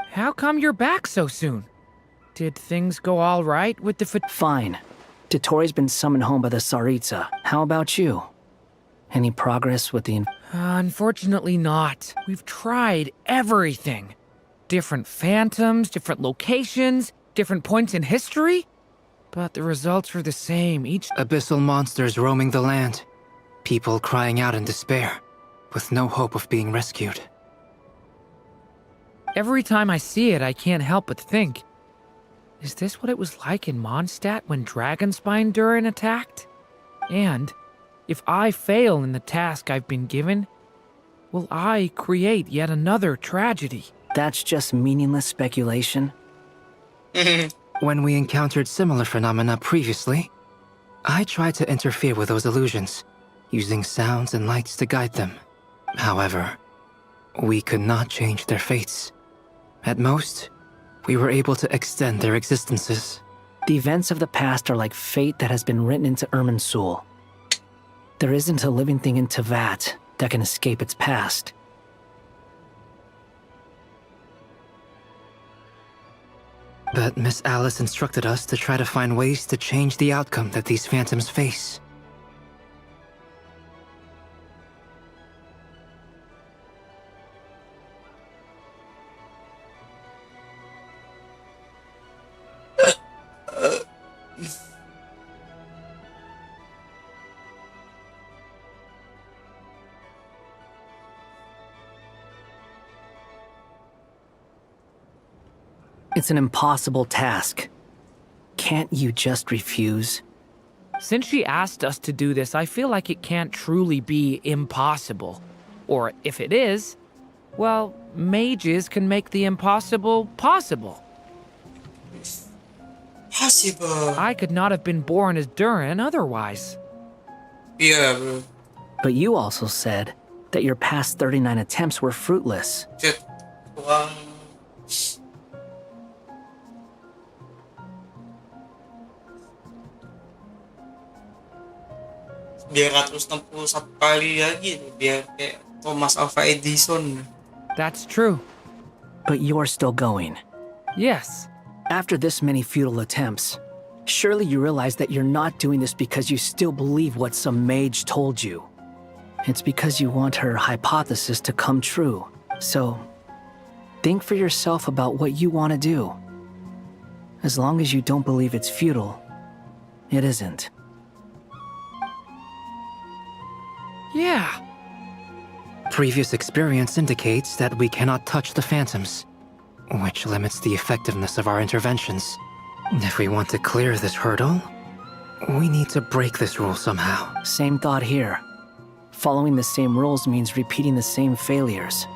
How come you're back so soon? Did things go all right with the Fine. Dottore's been summoned home by the Tsaritsa. How about you? Any progress with the... Unfortunately not. We've tried everything. different phantoms, different locations, different points in history. But the results are the same each. Abyssal monsters roaming the land. People crying out in despair, with no hope of being rescued. Every time I see it, I can't help but think, is this what it was like in Mondstadt when Dragonspine Durin attacked? And if I fail in the task I've been given, will I create yet another tragedy? That's just meaningless speculation. When we encountered similar phenomena previously, I tried to interfere with those illusions, using sounds and lights to guide them. However, we could not change their fates. At most, we were able to extend their existences. The events of the past are like fate that has been written into Irminsul. There isn't a living thing in Teyvat that can escape its past. But Miss Alice instructed us to try to find ways to change the outcome that these phantoms face. It's an impossible task. Can't you just refuse? Since she asked us to do this, I feel like it can't truly be impossible. Or if it is, well, mages can make the impossible possible. Possible. I could not have been born as Durin otherwise. Yeah, bro. But you also said that your past 39 attempts were fruitless. Chat. Wow. 261 kali lagi nih, biar kayak Thomas Alva Edison. That's true. But you're still going. Yes. After this many futile attempts, surely you realize that you're not doing this because you still believe what some mage told you. It's because you want her hypothesis to come true. So, think for yourself about what you want to do. As long as you don't believe it's futile, it isn't. Yeah. Previous experience indicates that we cannot touch the phantoms, which limits the effectiveness of our interventions. If we want to clear this hurdle, we need to break this rule somehow. Same thought here. Following the same rules means repeating the same failures.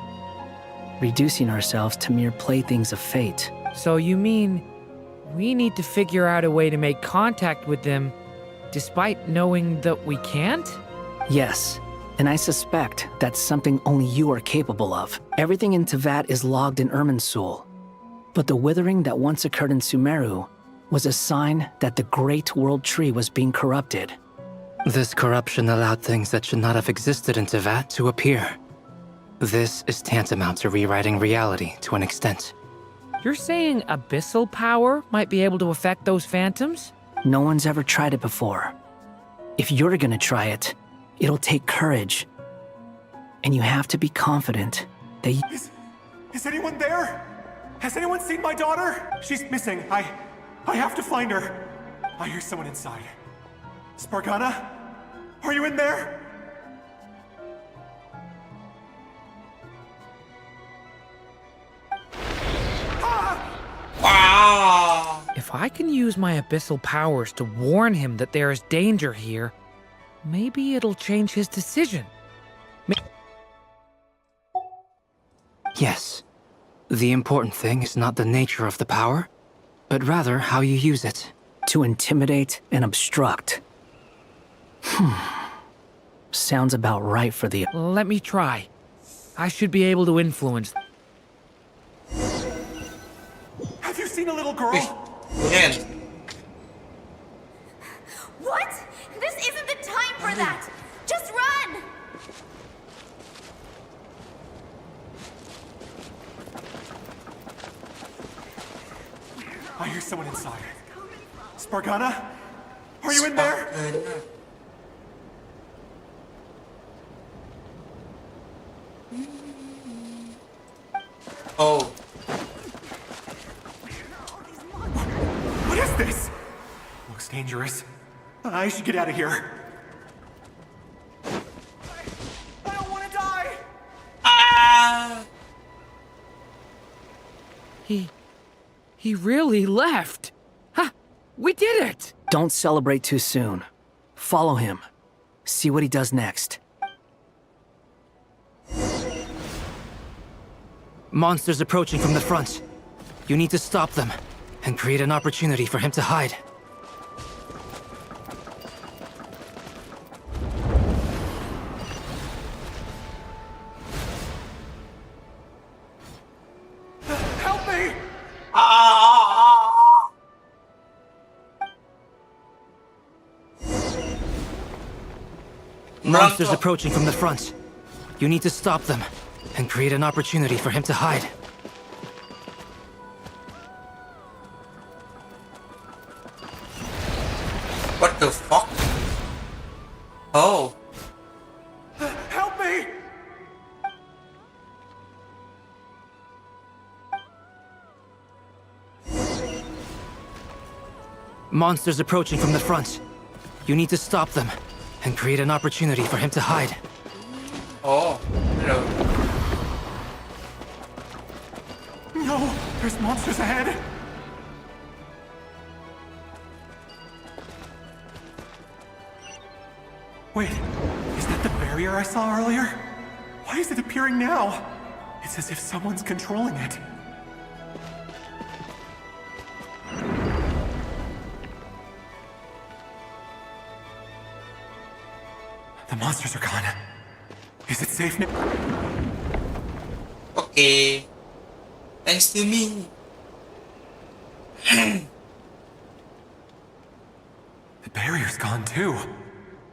Reducing ourselves to mere playthings of fate. So you mean we need to figure out a way to make contact with them despite knowing that we can't? Yes, and I suspect that's something only you are capable of. Everything in Teyvat is logged in Irminsul, but the withering that once occurred in Sumeru was a sign that the Great World Tree was being corrupted. This corruption allowed things that should not have existed in Teyvat to appear. This is tantamount to rewriting reality to an extent. You're saying abyssal power might be able to affect those phantoms? No one's ever tried it before. If you're gonna try it, it'll take courage. And you have to be confident that you... Is anyone there? Has anyone seen my daughter? She's missing. I have to find her. I hear someone inside. Spargana? Are you in there? Wow. If I can use my abyssal powers to warn him that there is danger here, maybe it'll change his decision. Yes. The important thing is not the nature of the power, but rather how you use it. To intimidate and obstruct. Sounds about right for the... Let me try. I should be able to influence. Have you seen a little girl? Again. What? This isn't the time for that! Just run! I hear someone inside. Spargana? Are you in there? Oh. dangerous. I should get out of here. I don't want to die! Ah! He really left. Ha! We did it! Don't celebrate too soon. Follow him. See what he does next. Monsters approaching from the front. You need to stop them and create an opportunity for him to hide. Help me! Ah! Monsters Blanco. approaching from the front. You need to stop them and create an opportunity for him to hide. What the fuck? Oh. Help me! Monsters approaching from the front. You need to stop them and create an opportunity for him to hide. Oh. Hello. No! There's monsters ahead! Wait, is that the barrier I saw earlier? Why is it appearing now? It's as if someone's controlling it. The monsters are gone. Is it safe now? Okay. Thanks to me. The barrier's gone too.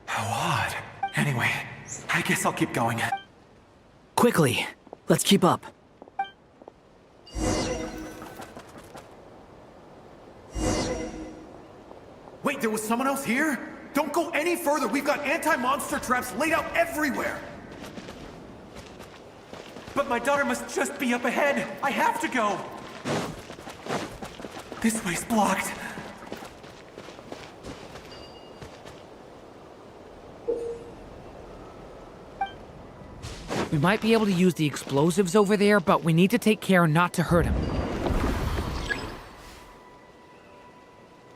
How odd. Anyway, I guess I'll keep going. Quickly, let's keep up. Wait, there was someone else here? Don't go any further. We've got anti-monster traps laid out everywhere. But my daughter must just be up ahead. I have to go. This way's blocked. We might be able to use the explosives over there, but we need to take care not to hurt him.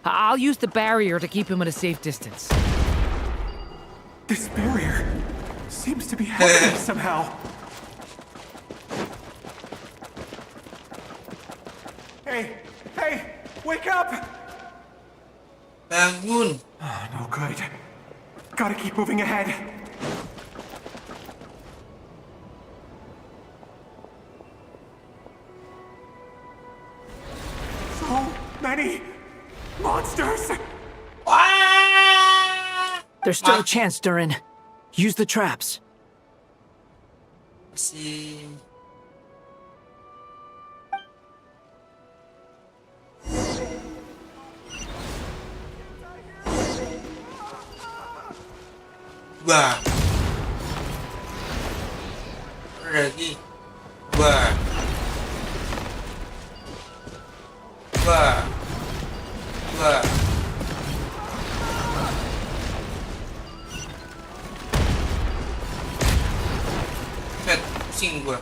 I'll use the barrier to keep him at a safe distance. This barrier seems to be helping me somehow. Hey, wake up! Bangun. Oh, no good. Gotta keep moving ahead. So many monsters! Ah! There's still a chance, Durin. Use the traps. See. Wah. Lagi. Wah. Wah. Wah. Pusing gua.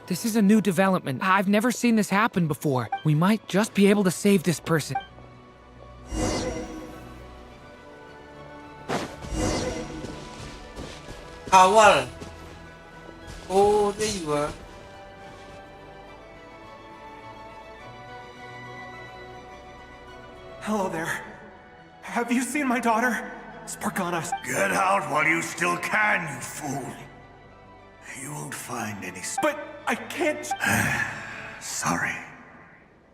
This is a new development. I've never seen this happen before. We might just be able to save this person. Awal. Oh, there you are. Hello there. Have you seen my daughter? Spargana. Get out while you still can, you fool. You won't find any... But I can't... Sorry.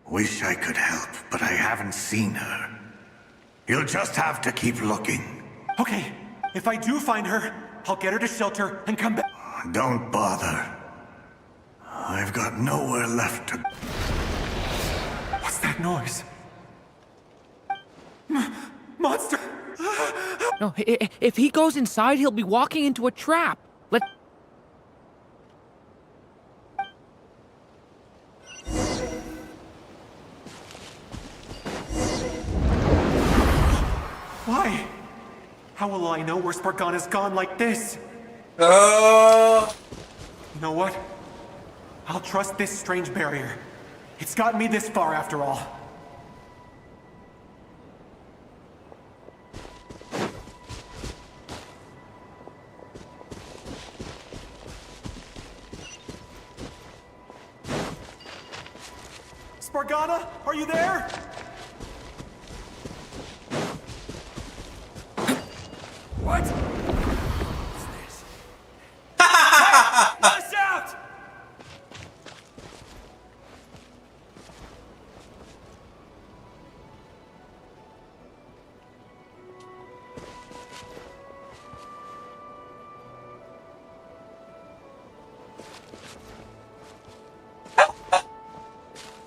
Wish I could help, but I haven't seen her. You'll just have to keep looking. Okay, if I do find her, I'll get her to shelter and come back. Don't bother. I've got nowhere left to... What's that noise? Monster! No, if he goes inside, he'll be walking into a trap. Why? How will I know where Spargana's gone like this? Oh. You know what? I'll trust this strange barrier. It's gotten me this far after all. Spargana, are you there? What? What's this? Hey, let us out!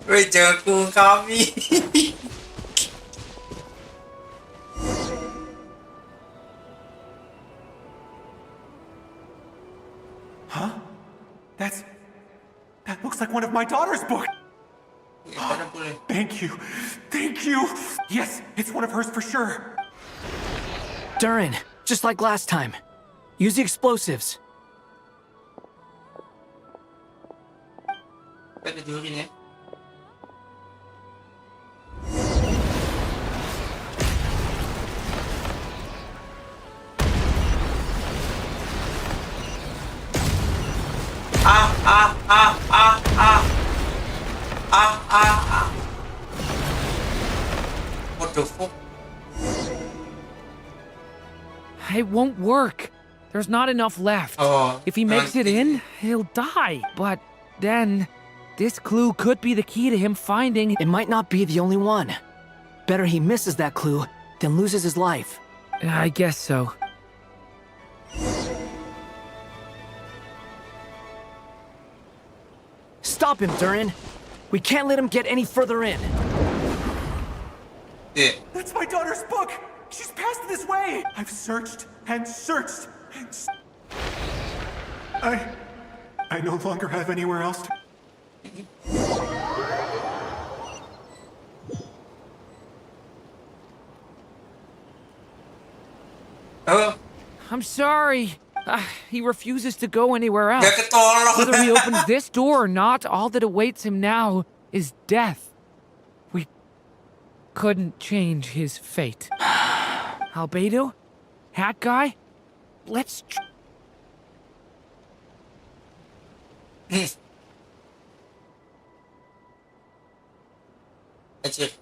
Wait, jangan kurung kami. Huh? That looks like one of my daughter's books. Thank you. Thank you. Yes, it's one of hers for sure. Durin, just like last time. Use the explosives. Kita dijualin ya. What the fuck? It won't work. There's not enough left. Oh, If he makes it in, he'll die. But then, this clue could be the key to him finding... It might not be the only one. Better he misses that clue than loses his life. I guess so. Stop him, Durin. We can't let him get any further in. Yeah. That's my daughter's book. She's passed this way. I've searched and searched and I no longer have anywhere else to... Oh, I'm sorry. He refuses to go anywhere else. gak ketolong. Whether he opens this door or not, all that awaits him now is death. We couldn't change his fate. Albedo? Hat guy? Let's...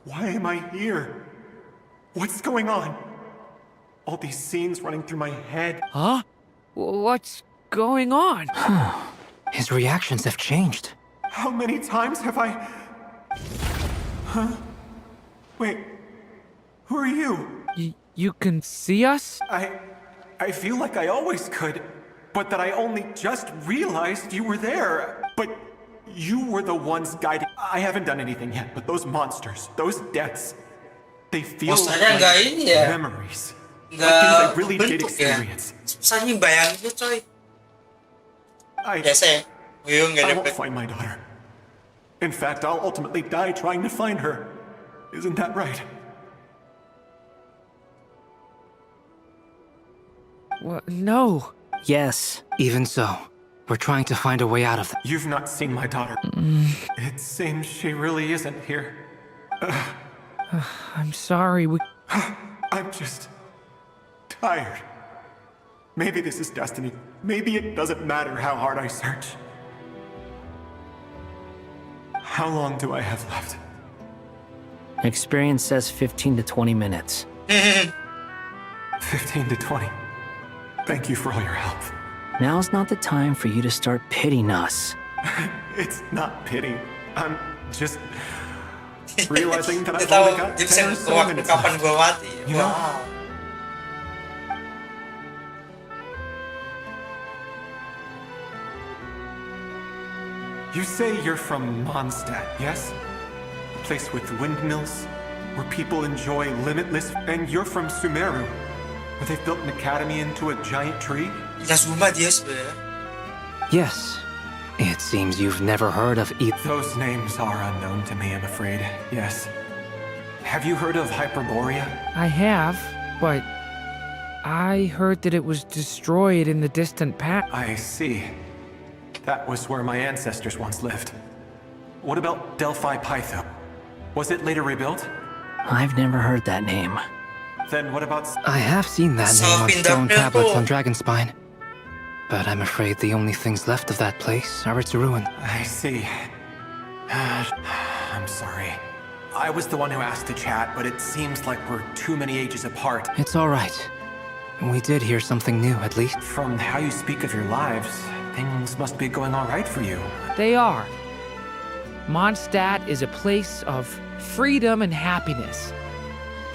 Why am I here? What's going on? All these scenes running through my head. Huh? What's going on? His reactions have changed. How many times have I... Huh? Wait, who are you? You can see us? I feel like I always could, but that I only just realized you were there. But you were the ones guiding... I haven't done anything yet, but those monsters, those deaths, they feel Monsternya nggak like ini ya, memories. Like things I really did bentuk ya. experience. Susahnya bayanginnya coy. Biasa ya. Uyung gak I won't dapet. find my daughter. In fact, I'll ultimately die trying to find her. Isn't that right? No. Yes, even so. We're trying to find a way out of this. You've not seen my daughter. It seems she really isn't here. I'm sorry, I'm just... tired. Maybe this is destiny. Maybe it doesn't matter how hard I search. How long do I have left? Experience says 15 to 20 minutes. 15 to 20. Thank you for all your help. Now's not the time for you to start pitying us. It's not pity. I'm just realizing that Dia I've only tahu got dia 10 or bisa so waktu minutes kapan left. gua mati. You know? Wow. You say you're from Mondstadt, yes? A place with windmills, where people enjoy limitless... And you're from Sumeru, where they've built an academy into a giant tree? Inazuma dia sebenarnya. Yes. It seems you've never heard of Those names are unknown to me, I'm afraid. Yes. Have you heard of Hyperborea? I have. But I heard that it was destroyed in the distant past. I see. That was where my ancestors once lived. What about Delphi Pytho? Was it later rebuilt? I've never heard that name. Then what about... I have seen that name on stone tablets on Dragonspine. But I'm afraid the only things left of that place are its ruin. I see. I'm sorry. I was the one who asked to chat, but it seems like we're too many ages apart. It's all right. We did hear something new, at least. From how you speak of your lives, things must be going all right for you. They are. Mondstadt is a place of freedom and happiness.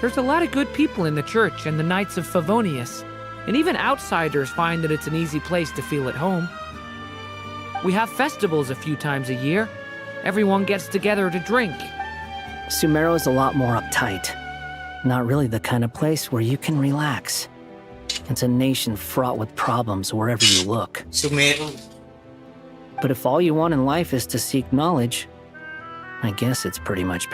There's a lot of good people in the church and the Knights of Favonius, and even outsiders find that it's an easy place to feel at home. We have festivals a few times a year. Everyone gets together to drink. Sumero's a lot more uptight. Not really the kind of place where you can relax. It's a nation fraught with problems wherever you look. Sumeru. But if all you want in life is to seek knowledge, I guess it's pretty much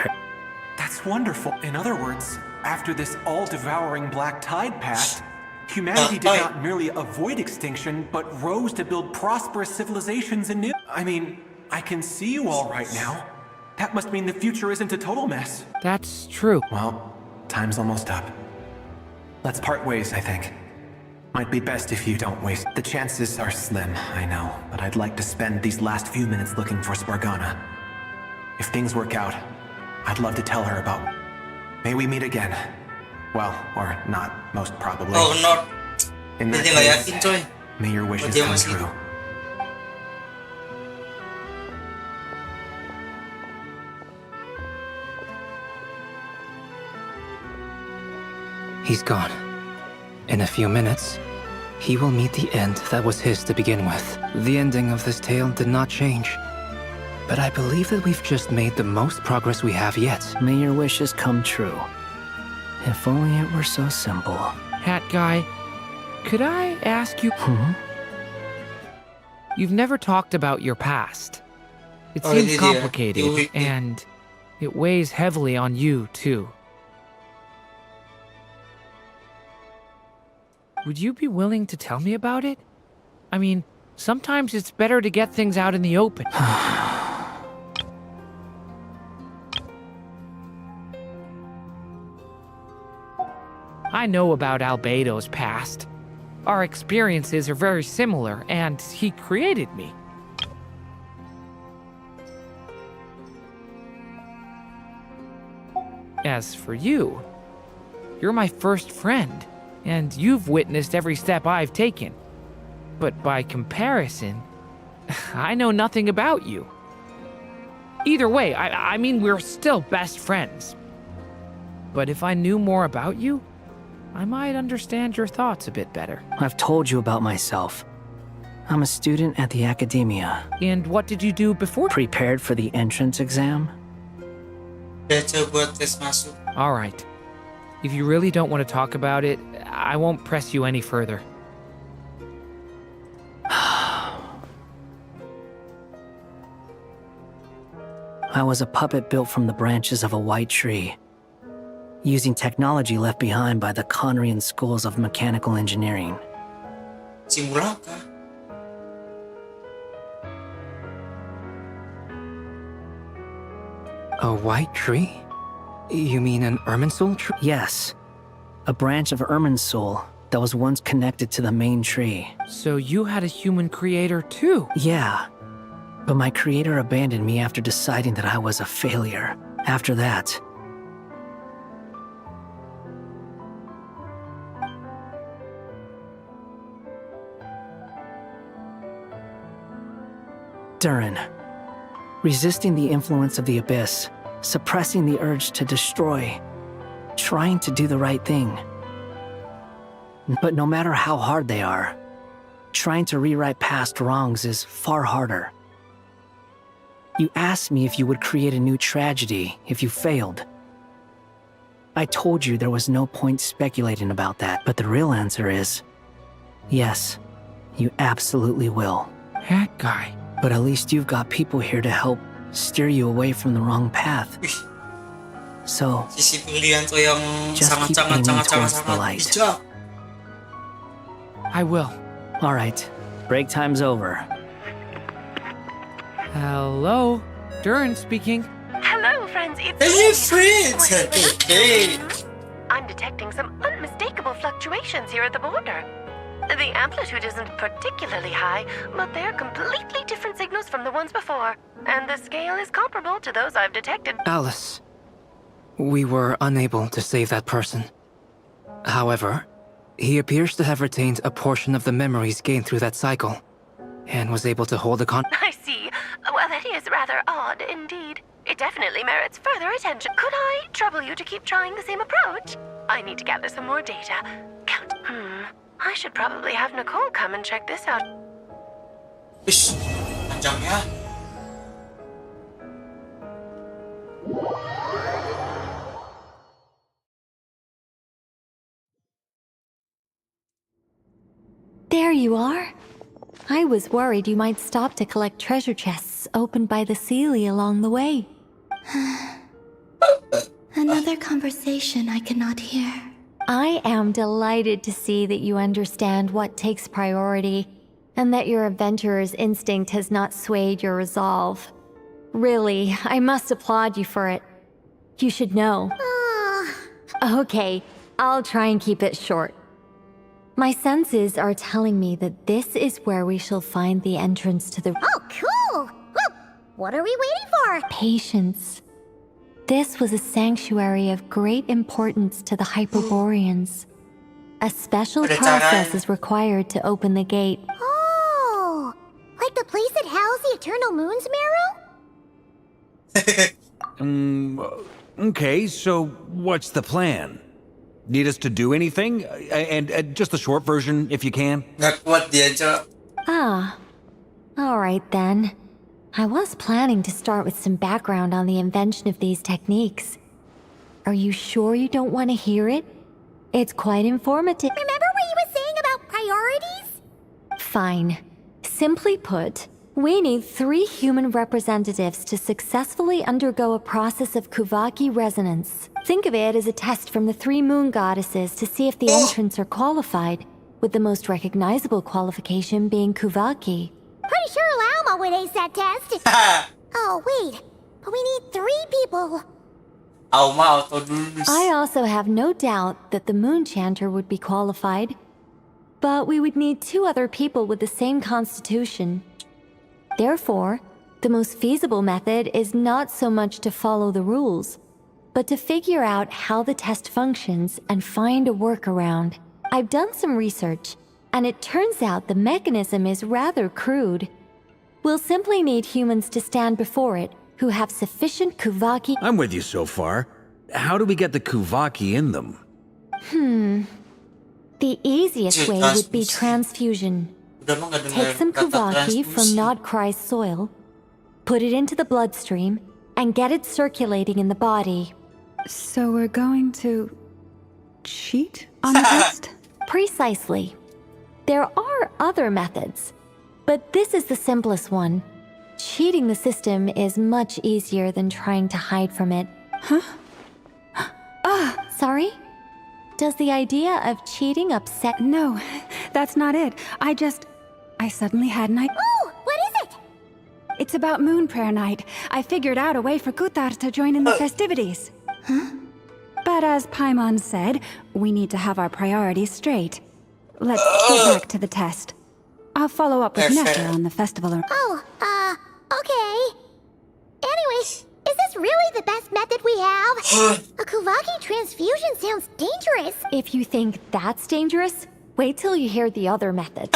That's wonderful. In other words, after this all-devouring black tide passed, humanity did not merely avoid extinction, but rose to build prosperous civilizations anew. I mean, I can see you all right now. That must mean the future isn't a total mess. That's true. Well, time's almost up. Let's part ways, I think. Might be best if you don't waste. The chances are slim, I know, but I'd like to spend these last few minutes looking for Spargana. If things work out, I'd love to tell her about... May we meet again. Well, or not, most probably. Oh, not. In that Hindi nggak case, yakin, coy. may your wishes Dia come masih- true. He's gone. In a few minutes, he will meet the end that was his to begin with. The ending of this tale did not change. But I believe that we've just made the most progress we have yet. May your wishes come true. If only it were so simple. Hat guy, could I ask you... You've never talked about your past. It Oh, seems yeah. complicated, and it weighs heavily on you, too. Would you be willing to tell me about it? I mean, sometimes it's better to get things out in the open. I know about Albedo's past. Our experiences are very similar, and he created me. As for you, you're my first friend, and you've witnessed every step I've taken. But by comparison, I know nothing about you. Either way, I mean, we're still best friends. But if I knew more about you, I might understand your thoughts a bit better. I've told you about myself. I'm a student at the academia. And what did you do before? Prepared for the entrance exam? Baca buat tes masuk. All right. If you really don't want to talk about it, I won't press you any further. I was a puppet built from the branches of a white tree, using technology left behind by the Conrian schools of mechanical engineering. Simulaka. A white tree? You mean an Irminsul tree? Yes, a branch of Irminsul that was once connected to the main tree. So you had a human creator too? Yeah, but my creator abandoned me after deciding that I was a failure. After that, Durin, resisting the influence of the abyss, suppressing the urge to destroy, trying to do the right thing. But no matter how hard they are, trying to rewrite past wrongs is far harder. You asked me if you would create a new tragedy if you failed. I told you there was no point speculating about that, but the real answer is, yes, you absolutely will. That guy. But at least you've got people here to help steer you away from the wrong path. So, Sisi pilihan tuh yang just keep aiming towards the light. bijak. I will. All right, break time's over. Hello? Durin speaking. Hello, friends. It's Hey, me. friends. Hey. I'm detecting some unmistakable fluctuations here at the border. The amplitude isn't particularly high, but they're completely different signals from the ones before. And the scale is comparable to those I've detected. Alice, we were unable to save that person. However, he appears to have retained a portion of the memories gained through that cycle, and was able to hold a I see. Well, that is rather odd indeed. It definitely merits further attention. Could I trouble you to keep trying the same approach? I need to gather some more data. I should probably have Nicole come and check this out. Ish, panjang ya. There you are. I was worried you might stop to collect treasure chests opened by the Seelie along the way. Another conversation I cannot hear. I am delighted to see that you understand what takes priority, and that your adventurer's instinct has not swayed your resolve. Really, I must applaud you for it. You should know. Okay, I'll try and keep it short. My senses are telling me that this is where we shall find the entrance to the— Oh, cool! Well, what are we waiting for? Patience. This was a sanctuary of great importance to the Hyperboreans. A special process is required to open the gate. Oh, like the place that housed the Eternal Moon's marrow? Okay, so what's the plan? Need us to do anything? And just the short version, if you can. Nggak kuat dia, Cok. Ah, all right then. I was planning to start with some background on the invention of these techniques. Are you sure you don't want to hear it? It's quite informative. Remember what you were saying about priorities? Fine. Simply put, we need 3 human representatives to successfully undergo a process of Kuvaki resonance. Think of it as a test from the 3 moon goddesses to see if the entrants are qualified, with the most recognizable qualification being Kuvaki. Pretty sure Lauma would ace that test. Oh, wait. But we need 3 people. Auto dulu. I also have no doubt that the moon chanter would be qualified. But we would need 2 other people with the same constitution. Therefore, the most feasible method is not so much to follow the rules, but to figure out how the test functions and find a workaround. I've done some research, and it turns out the mechanism is rather crude. We'll simply need humans to stand before it who have sufficient Kuvaki— I'm with you so far. How do we get the Kuvaki in them? The easiest way would be transfusion. Udah mah nggak dengar Take some kata Kuvaki from transfusi. Nodcry's soil, put it into the bloodstream, and get it circulating in the body. So we're going to cheat on the test? Precisely. There are other methods, but this is the simplest one. Cheating the system is much easier than trying to hide from it. Sorry? Does the idea of cheating upset— No, that's not it. I suddenly had an idea. Oh, what is it? It's about Moon Prayer Night. I figured out a way for Kutar to join in the festivities. But as Paimon said, we need to have our priorities straight. Let's get back to the test. I'll follow up with Nectar on the festival. Okay. Anyway, is this really the best method we have? A Kuvaki transfusion sounds dangerous. If you think that's dangerous, wait till you hear the other methods.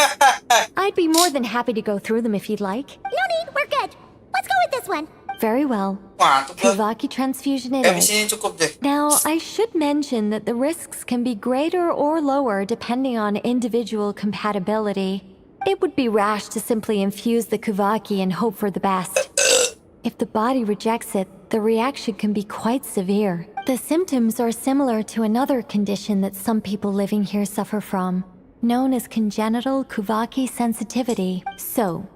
I'd be more than happy to go through them if you'd like. No need, we're good. Let's go with this one. Very well. Mantap lah. Kuvaki transfusion it Kayak is. sini cukup deh. Now, I should mention that the risks can be greater or lower depending on individual compatibility. It would be rash to simply infuse the Kuvaki and hope for the best. If the body rejects it, the reaction can be quite severe. The symptoms are similar to another condition that some people living here suffer from, known as congenital Kuvaki sensitivity. So,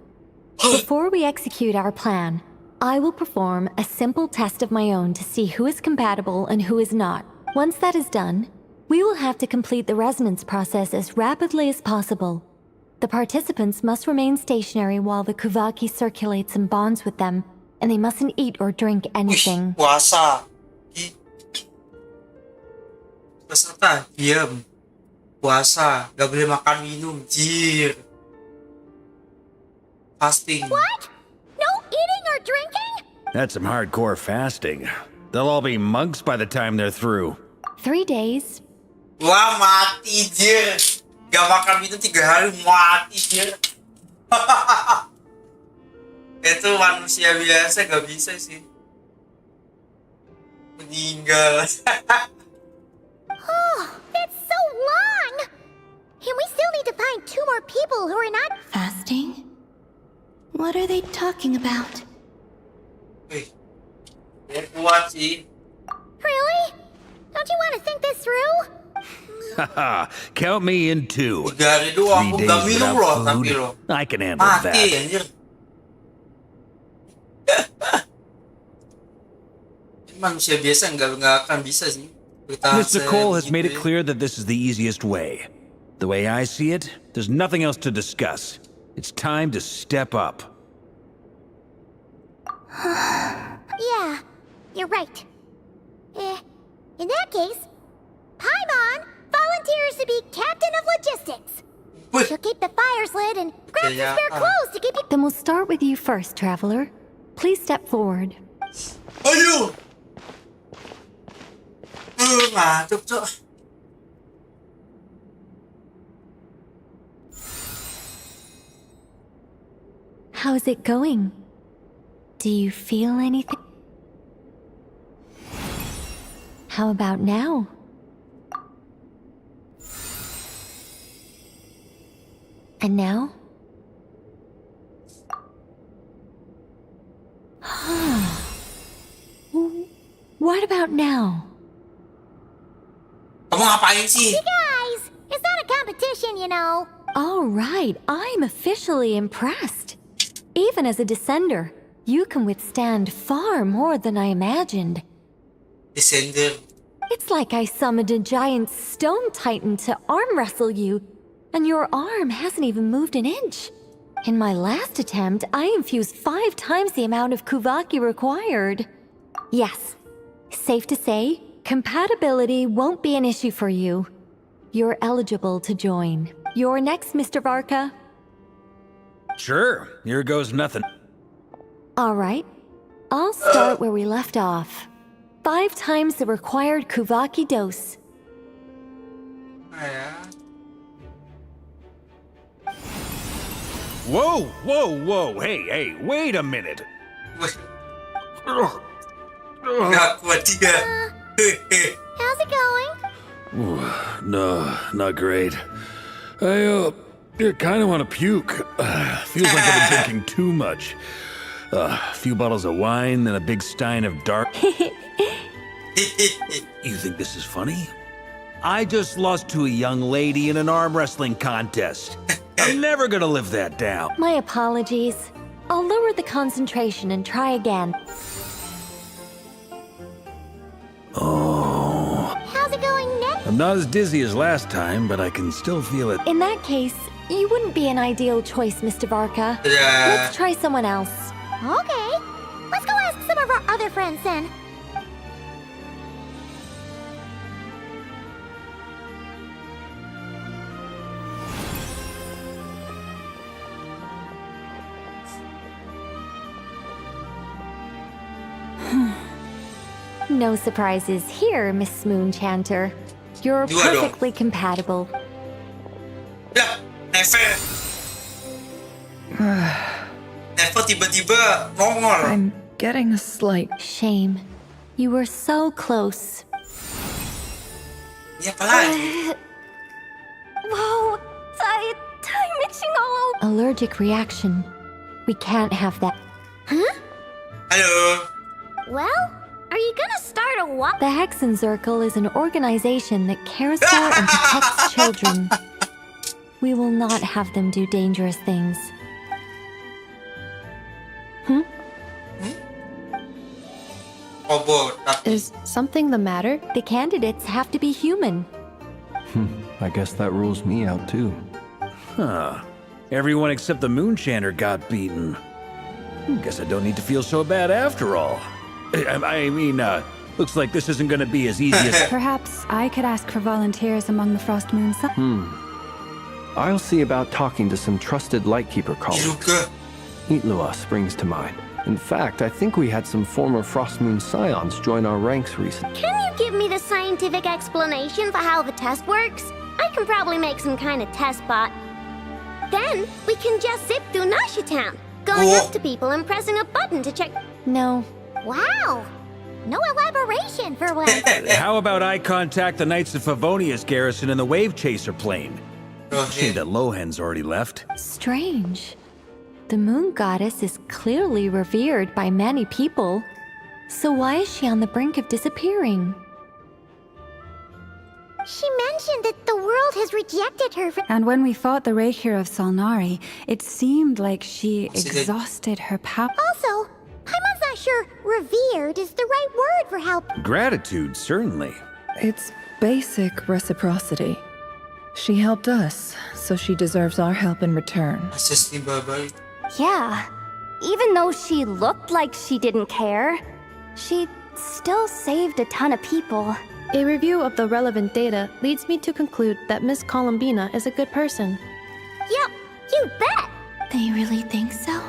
before we execute our plan, I will perform a simple test of my own to see who is compatible and who is not. Once that is done, we will have to complete the resonance process as rapidly as possible. The participants must remain stationary while the Kuvaki circulates and bonds with them, and they mustn't eat or drink anything. Puasa. Peserta diam. Puasa, gak boleh makan minum, jir. Fasting. What? No eating or drinking? That's some hardcore fasting. They'll all be monks by the time they're through. 3 days. Wah, mati, jir. Gak makan minum 3 hari, mati, jir. Itu manusia biasa gak bisa sih. Meninggal. Oh, that's so long! And we still need to find 2 more people who are not Fasting? What are they talking about? Wih, dia kuat sih. Really? Don't you want to think this through? Haha, count me in 2. 3 hari doang, 3 aku gak days minum without loh, food, tapi loh. I can handle Mati, that. anjir. Manusia biasa nggak akan bisa sih. Mr. Cole has made it clear that this is the easiest way. The way I see it, there's nothing else to discuss. It's time to step up. Yeah, you're right. In that case, Paimon volunteers to be captain of logistics. She'll keep the fires lit and grab some spare clothes to keep you. Then we'll start with you first, traveler. Please step forward. Ayo! Mantap, Cok. How's it going? Do you feel anything? How about now? And now? What about now? Kamu ngapain sih? You guys, it's not a competition, you know. All right, I'm officially impressed. Even as a descender, you can withstand far more than I imagined. Descender. It's like I summoned a giant stone titan to arm wrestle you, and your arm hasn't even moved an inch. In my last attempt, I infused 5 times the amount of Kuvaki required. Yes, safe to say, compatibility won't be an issue for you. You're eligible to join. You're next, Mr. Varka. Sure, here goes nothing. All right, I'll start where we left off. 5 times the required Kuvaki dose. Whoa, whoa, whoa, hey, wait a minute. Nggak kuat dia. How's it going? No, not great. I kind of want to puke. Feels like I've been drinking too much. A few bottles of wine and a big stein of dark. You think this is funny? I just lost to a young lady in an arm wrestling contest. I'm never gonna live that down. My apologies. I'll lower the concentration and try again. Oh. How's it going next? I'm not as dizzy as last time, but I can still feel it. In that case, you wouldn't be an ideal choice, Mr. Varka. Yeah. Let's try someone else. Okay, let's go ask some of our other friends then. No surprises here, Miss Moonchanter. You're perfectly compatible. Ya, Never. Never tiba-tiba nongol. I'm getting a slight shame. You were so close. Ini apa lagi? Wow, I'm itching all over. Allergic reaction. We can't have that. Huh? Halo. Well, are you gonna start a what? The Hexen Circle is an organization that cares for and protects children. We will not have them do dangerous things. Kobo, tapi Is something the matter? The candidates have to be human. I guess that rules me out too. Huh. Everyone except the Moonchanter got beaten. Guess I don't need to feel so bad after all. I mean, looks like this isn't gonna be as easy as... Perhaps I could ask for volunteers among the Frost Moon I'll see about talking to some trusted Lightkeeper colleagues. juga. Itlua springs to mind. In fact, I think we had some former Frost Moon Scions join our ranks recently. Can you give me the scientific explanation for how the test works? I can probably make some kind of test bot. Then we can just zip through Nasha Town, going up to people and pressing a button to check. No. Wow! No elaboration for once. How about I contact the Knights of Favonia's garrison in the Wave Chaser plane? Shame that Lohan's already left. Strange. The moon goddess is clearly revered by many people. So why is she on the brink of disappearing? She mentioned that the world has rejected her for— And when we fought the Raikir of Solnari, it seemed like she exhausted her power. Also, Paimon's not sure revered is the right word for help. Gratitude, certainly. It's basic reciprocity. She helped us, so she deserves our help in return. Akses ni Babay. Yeah. Even though she looked like she didn't care, she still saved a ton of people. A review of the relevant data leads me to conclude that Miss Columbina is a good person. Yep, you bet! They really think so?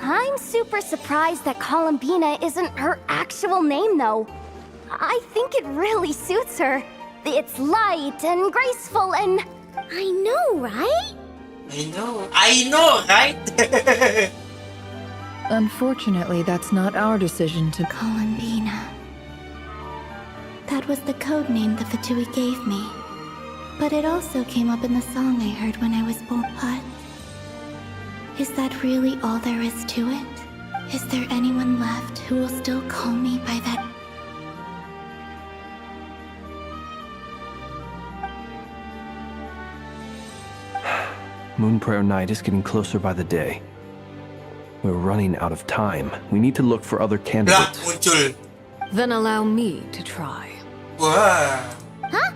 I'm super surprised that Columbina isn't her actual name, though. I think it really suits her. It's light and graceful and... I know, right? I know, right? Unfortunately, that's not our decision to... Columbina. That was the code name the Fatui gave me. But it also came up in the song I heard when I was Bolpot. Is that really all there is to it? Is there anyone left who will still call me by that? Moon Prayer Night is getting closer by the day. We're running out of time. We need to look for other candidates. Muncul. Then allow me to try. Wah. Huh?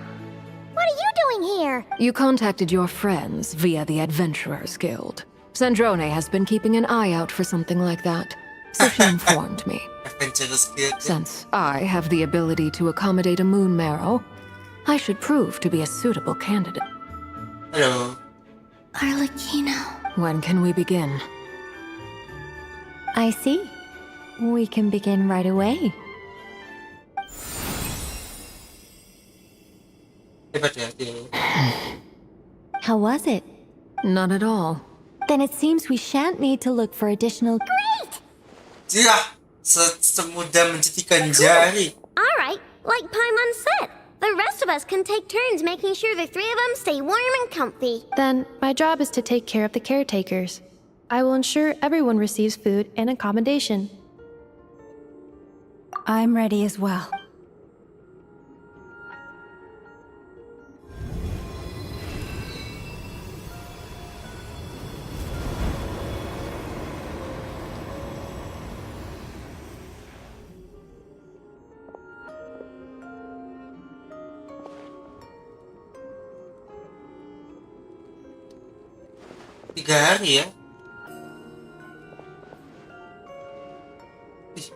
What are you doing here? You contacted your friends via the Adventurers Guild. Sandrone has been keeping an eye out for something like that, so she informed me. Adventurous Guild. Since I have the ability to accommodate a moon marrow, I should prove to be a suitable candidate. Hello. Arlecchino. When can we begin? I see. We can begin right away. Hebat ya dia. How was it? Not at all. Then it seems we shan't need to look for additional... Great! Ya, semudah menjetikan jari. Alright, like Paimon said, the rest of us can take turns making sure the three of them stay warm and comfy. Then, my job is to take care of the caretakers. I will ensure everyone receives food and accommodation. I'm ready as well. Tiga hari ya. Ih,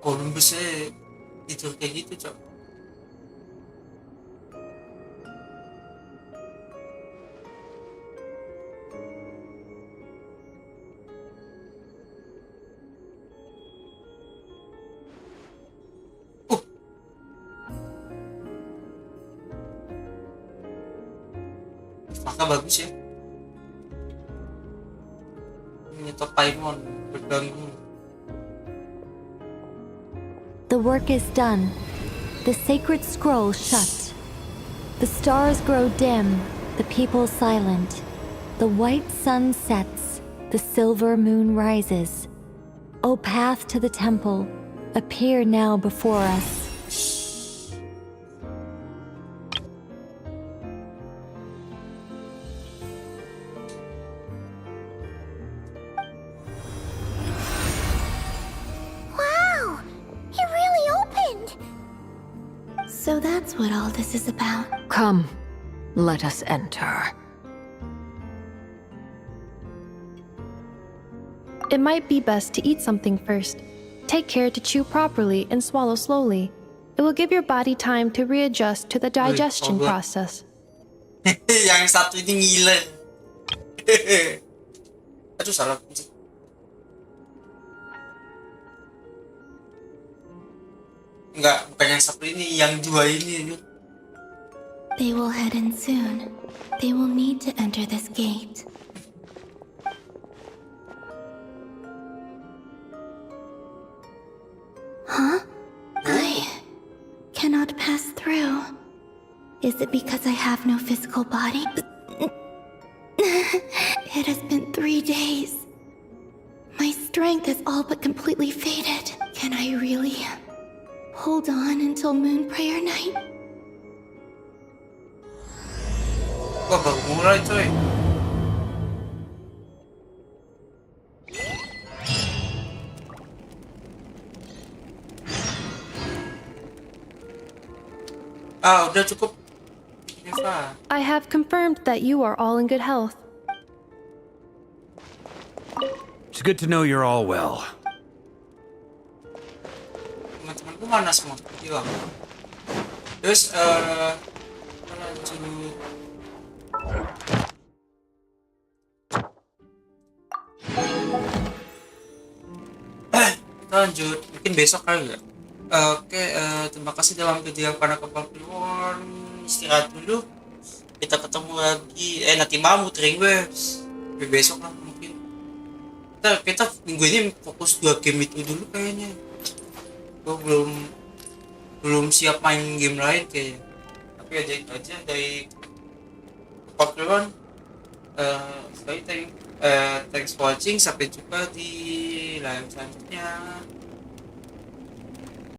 Columbusnya tidur kayak gitu, Cok. Maka bagus ya. Nyetok Paimon berganggu. The work is done. The sacred scroll shut. The stars grow dim, the people silent. The white sun sets, the silver moon rises. O path to the temple, appear now before us. Wow! It really opened! that's what all this is about. Come, let us enter. It might be best to eat something first. Take care to chew properly and swallow slowly. It will give your body time to readjust to the digestion process. Yang satu ini ngiler. Aduh, salah. Enggak, bukan yang satu ini, yang dua ini. They will head in soon. They will need to enter this gate. Huh? I cannot pass through. Is it because I have no physical body? It has been 3 days. My strength has all but completely faded. Can I really hold on until moon prayer night? Wah, baru mulai coy. Udah cukup. Eva. I have confirmed that you are all in good health. It's good to know you're all well. Teman-temanku mana semua? Hilang. Terus kita lanjut. Kita lanjut. Mungkin besok kali ya. Oke, terima kasih dalam video pada Klepon Kliwon. Istirahat dulu. Kita ketemu lagi. Nanti malam muterin webs. Besok lah mungkin. Kita minggu ini fokus 2 game itu dulu kayaknya. Gue belum siap main game lain kayaknya. Tapi aja itu aja dari Klepon Kliwon. Thanks for watching. Sampai jumpa di live selanjutnya.